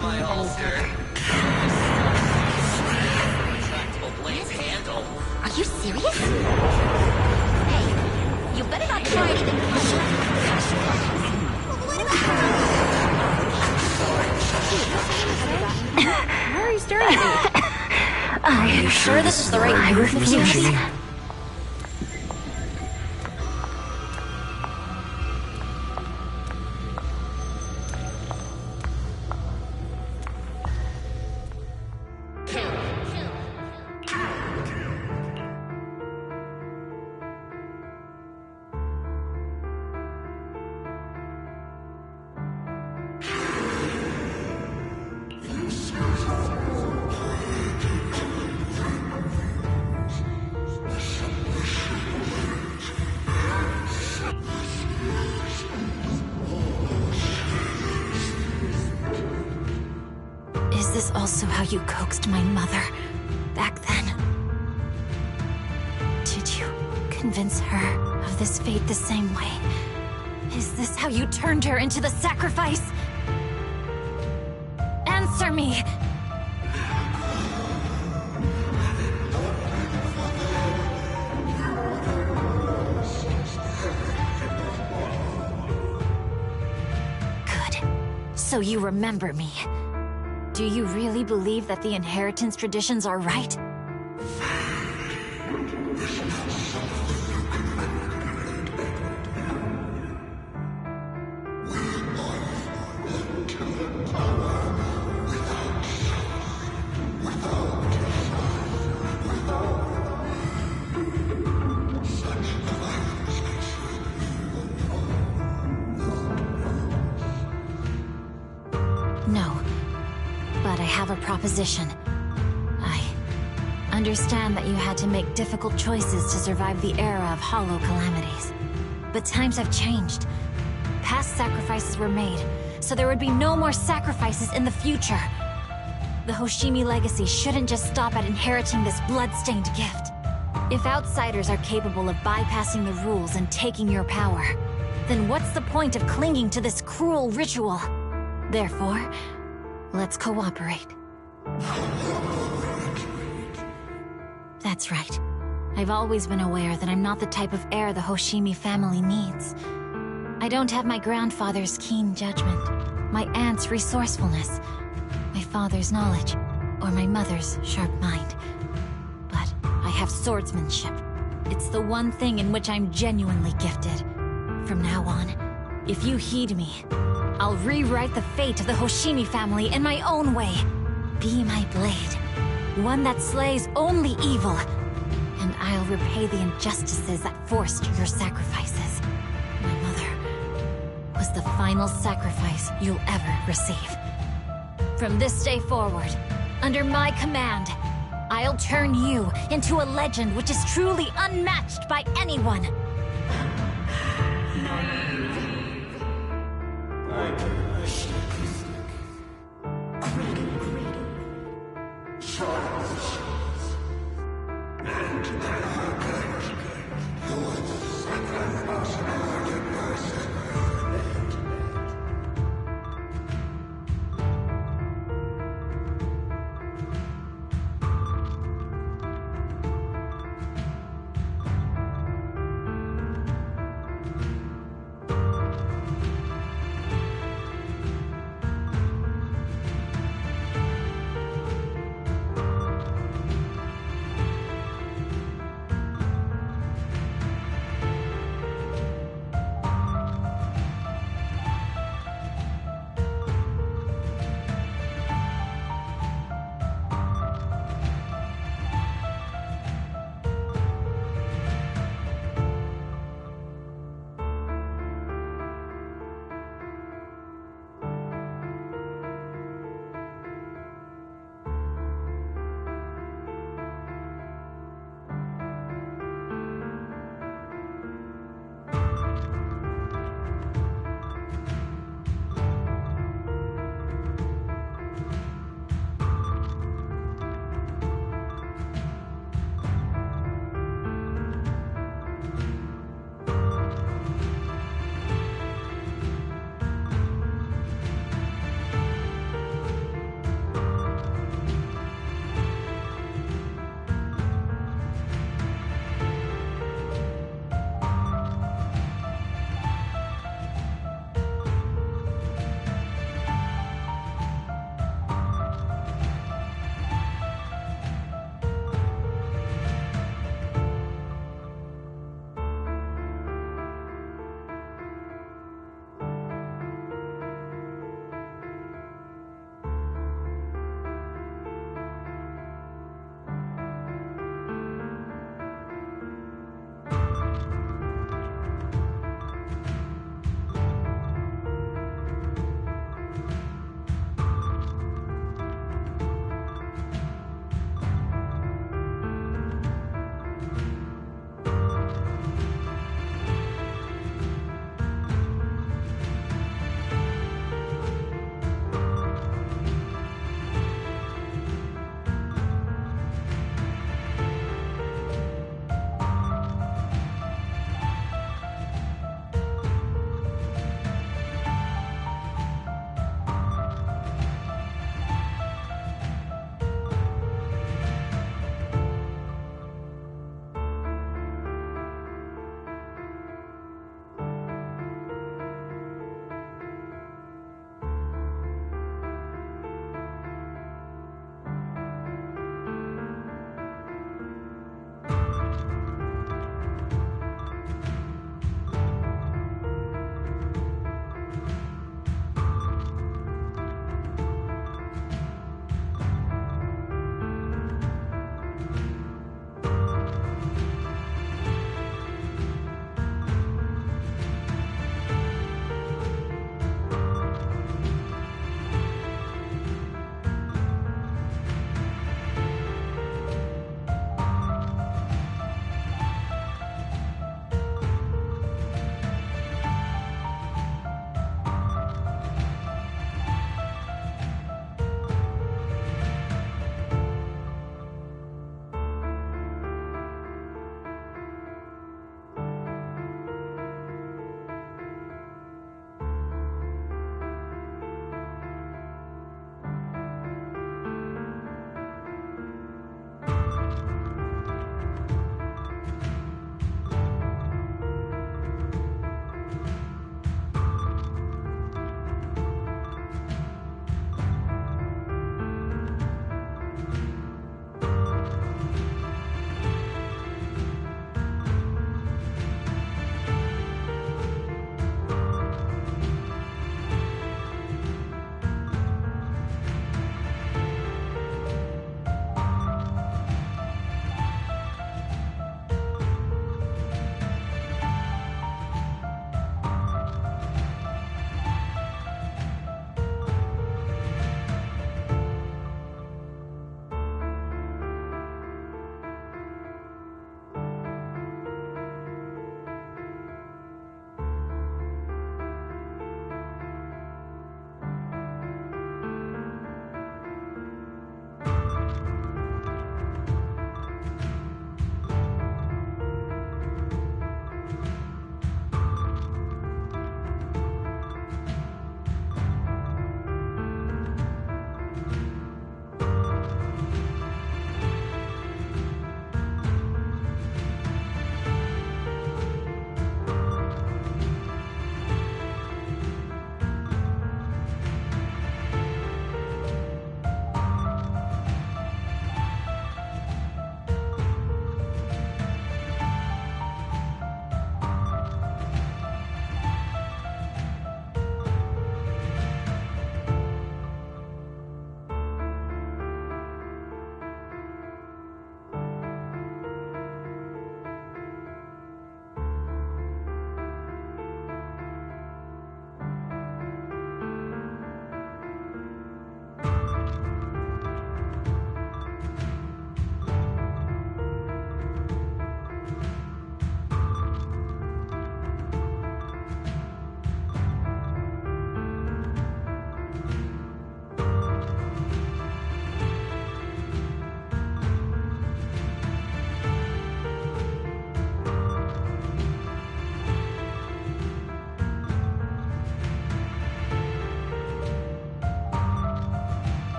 My holster. Retractable blade's handle. Are you serious? Hey, you better not try anything funny. Why are you staring at me? Are you sure this is the right I move? refuse. Is this also how you coaxed my mother back then? Did you convince her of this fate the same way? Is this how you turned her into the sacrifice? Answer me! Good. So you remember me. Do you really believe that the inheritance traditions are right? No. But I have a proposition. I understand that you had to make difficult choices to survive the era of hollow calamities. But times have changed. Past sacrifices were made, so there would be no more sacrifices in the future. The Hoshimi legacy shouldn't just stop at inheriting this blood-stained gift. If outsiders are capable of bypassing the rules and taking your power, then what's the point of clinging to this cruel ritual? Therefore, let's cooperate. That's right. I've always been aware that I'm not the type of heir the Hoshimi family needs. I don't have my grandfather's keen judgment, my aunt's resourcefulness, my father's knowledge, or my mother's sharp mind. But I have swordsmanship. It's the one thing in which I'm genuinely gifted. From now on, if you heed me, I'll rewrite the fate of the Hoshimi family in my own way. Be my blade, one that slays only evil, and I'll repay the injustices that forced your sacrifices. My mother was the final sacrifice you'll ever receive. From this day forward, under my command, I'll turn you into a legend which is truly unmatched by anyone.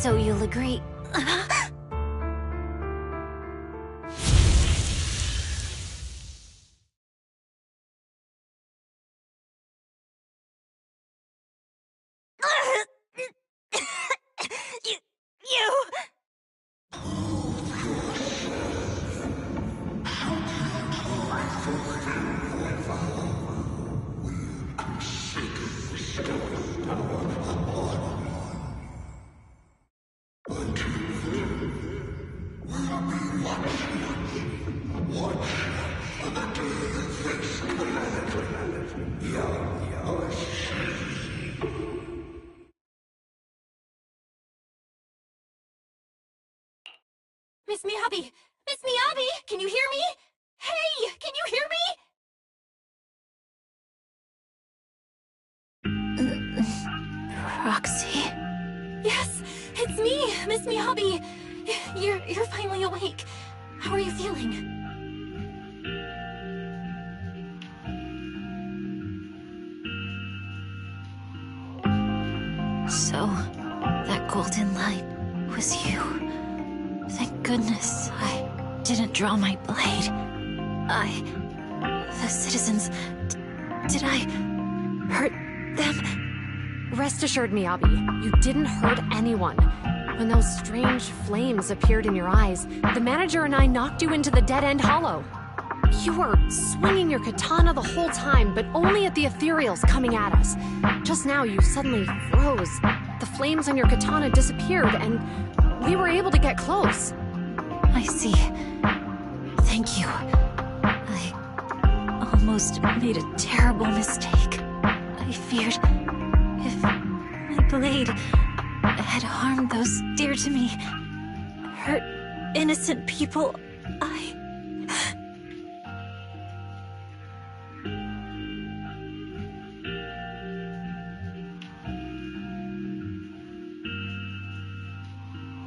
So you'll agree. Miss Miyabi! Miss Miyabi! Can you hear me? Hey! Can you hear me? Roxy? Yes! It's me! Miss Miyabi! You're finally awake. How are you feeling? So, that golden light was you. Thank goodness I didn't draw my blade. The citizens... did I hurt them? Rest assured, Miyabi, you didn't hurt anyone. When those strange flames appeared in your eyes, the manager and I knocked you into the dead-end hollow. You were swinging your katana the whole time, but only at the ethereals coming at us. Just now, you suddenly froze. The flames on your katana disappeared, and we were able to get close. I see. Thank you. I almost made a terrible mistake. I feared if my blade had harmed those dear to me, hurt innocent people,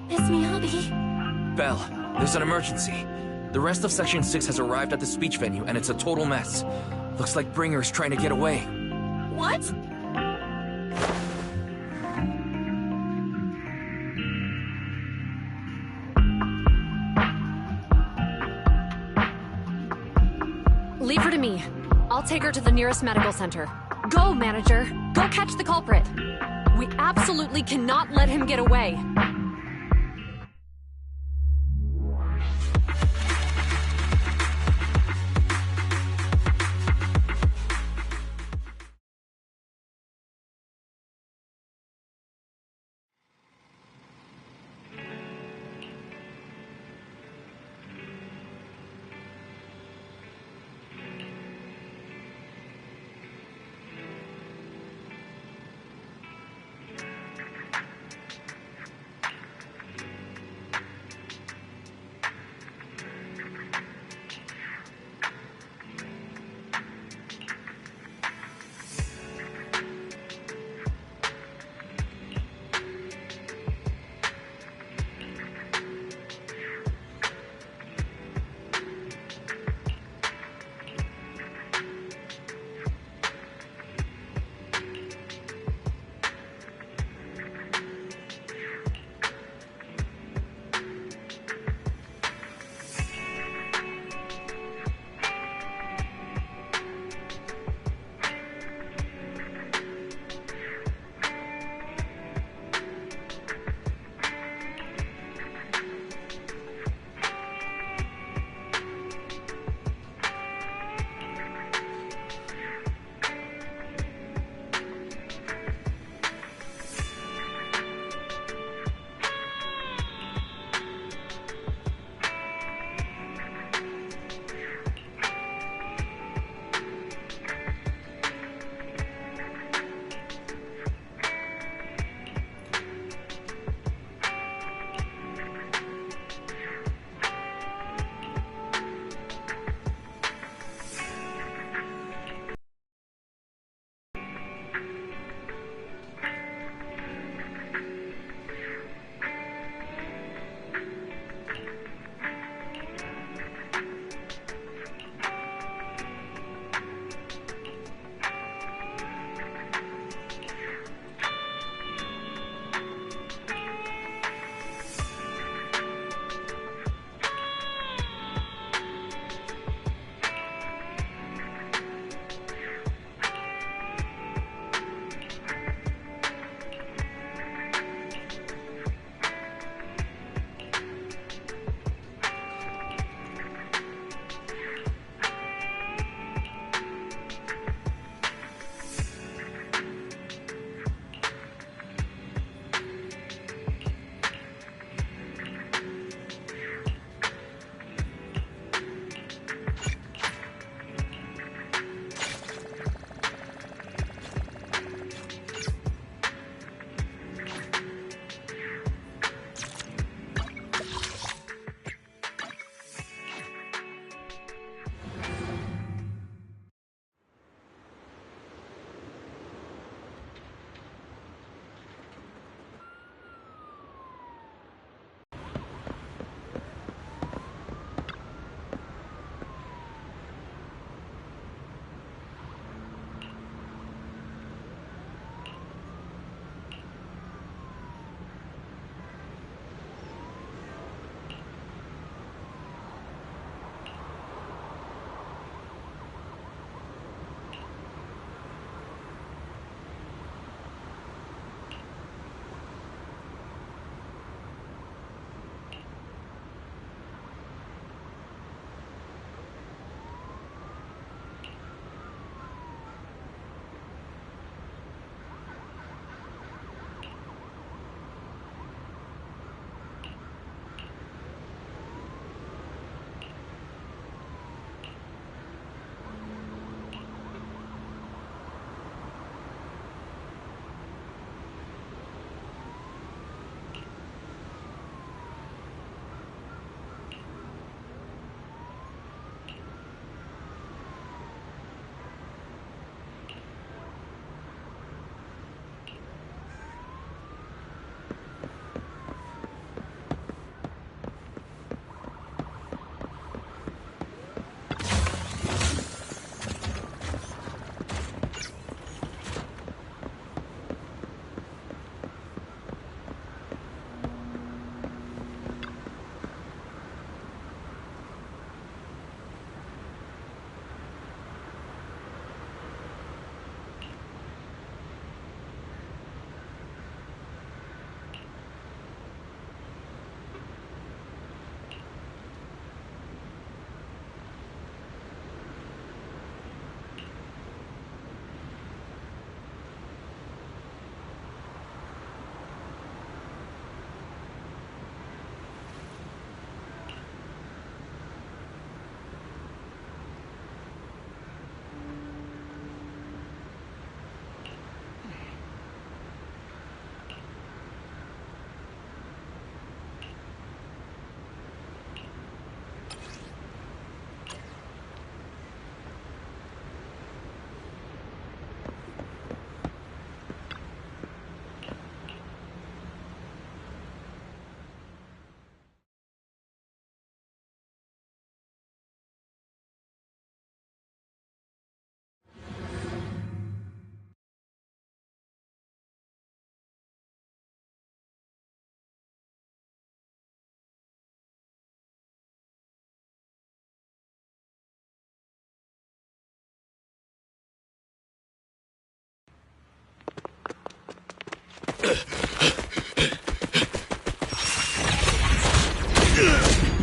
Miss Miyabi? Belle, there's an emergency. The rest of Section 6 has arrived at the speech venue, and it's a total mess. Looks like Bringer's trying to get away. What? Leave her to me. I'll take her to the nearest medical center. Go, manager. Go catch the culprit. We absolutely cannot let him get away.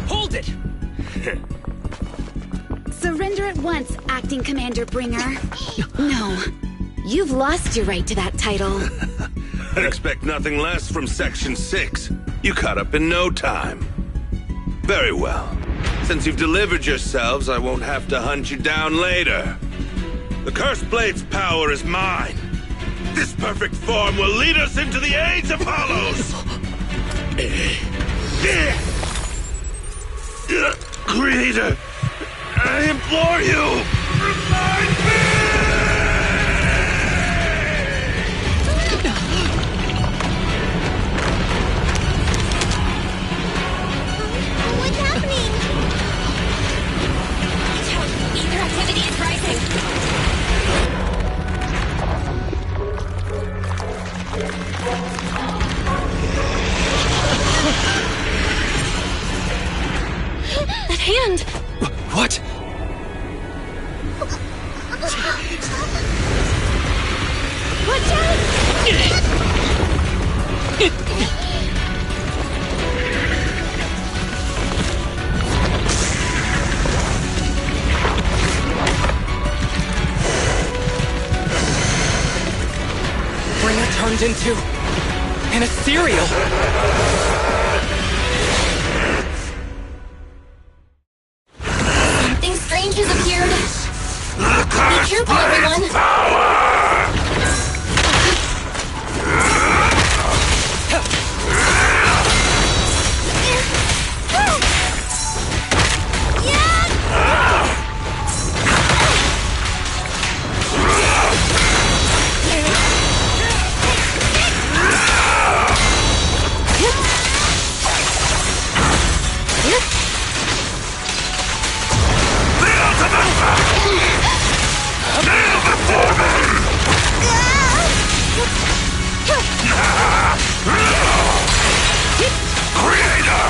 Hold it! Surrender at once, Acting Commander Bringer. No. You've lost your right to that title. I'd expect nothing less from Section 6. You caught up in no time. Very well. Since you've delivered yourselves, I won't have to hunt you down later. The Cursed Blade's power is mine. This perfect form will lead us into the age of Hollows! Creator, I implore you, remind me! What's happening? Ether activity is rising. That hand! What? Watch out! Bringer turned into an ethereal. Something strange has appeared. Be careful, everyone. Creator,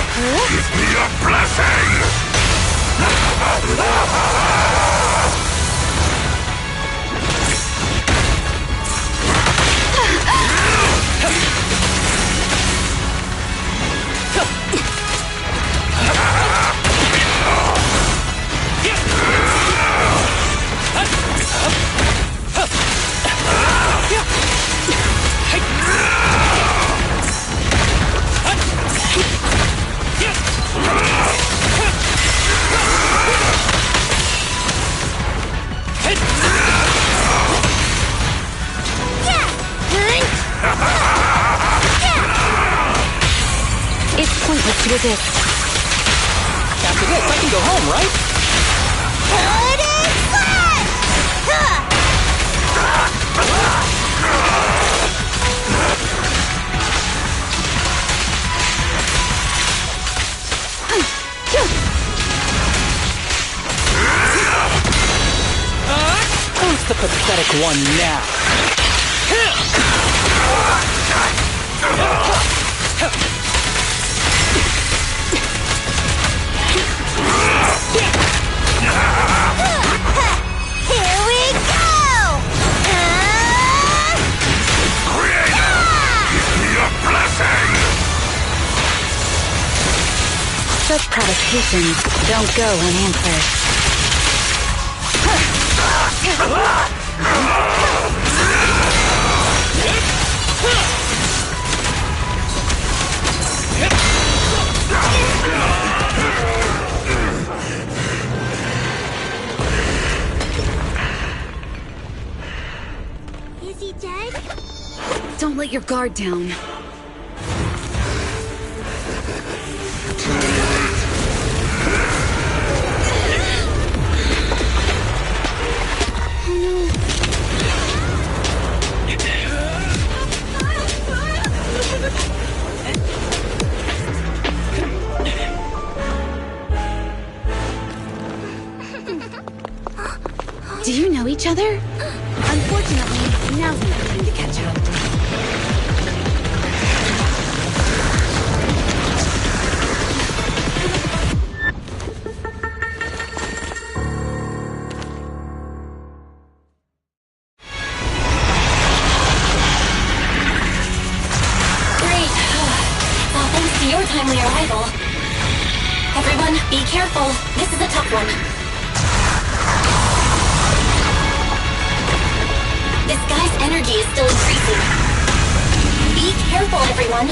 give me your blessing! It's pointless to resist. After this, I can go home, right? Who's the pathetic one now? Here we go! Creator, give me your blessing! Such provocations don't go unanswered. Is he dead? Don't let your guard down. Do you know each other? Unfortunately, now's not the time to catch up. Careful, this is a tough one. This guy's energy is still increasing. Be careful, everyone.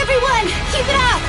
Everyone, keep it up!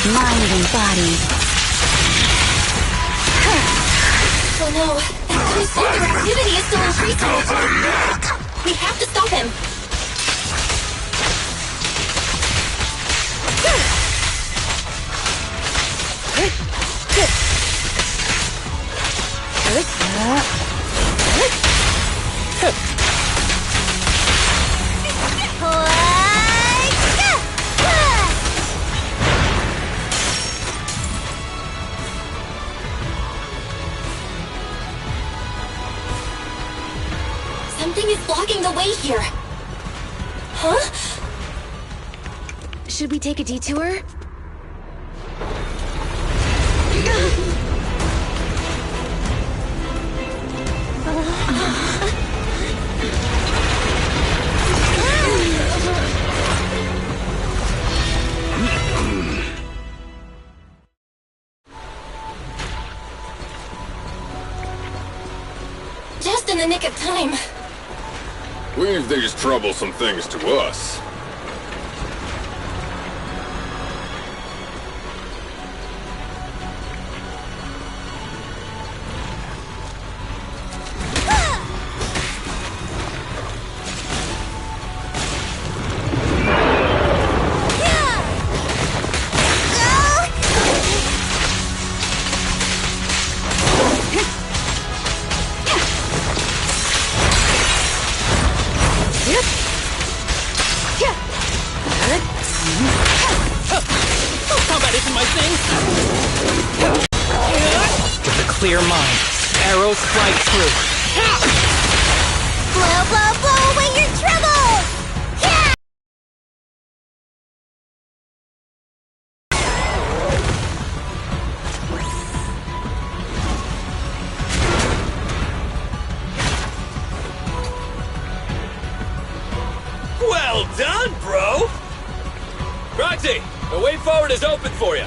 Mind and body. Oh no, that guy's center activity is still increasing. We have to stop him. Something is blocking the way here. Huh? Should we take a detour? Just in the nick of time. We leave these troublesome things to us. Pulse Strike True. Blow, blow, blow away your troubles! Yeah! Well done, bro! Roxy, the way forward is open for you.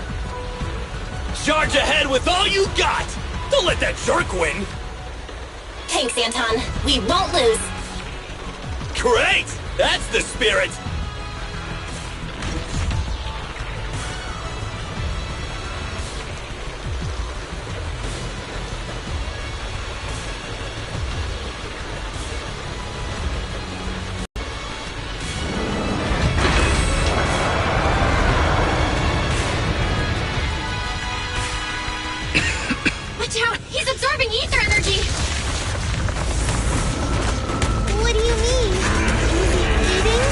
Charge ahead with all you got! Don't let that jerk win! Thanks, Anton. We won't lose. Great! That's the spirit! Watch out! He's absorbing ether energy! What do you mean? Is he eating?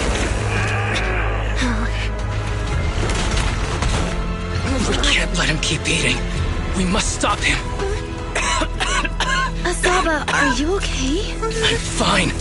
We can't let him keep eating. We must stop him. Asaba, are you okay? I'm fine.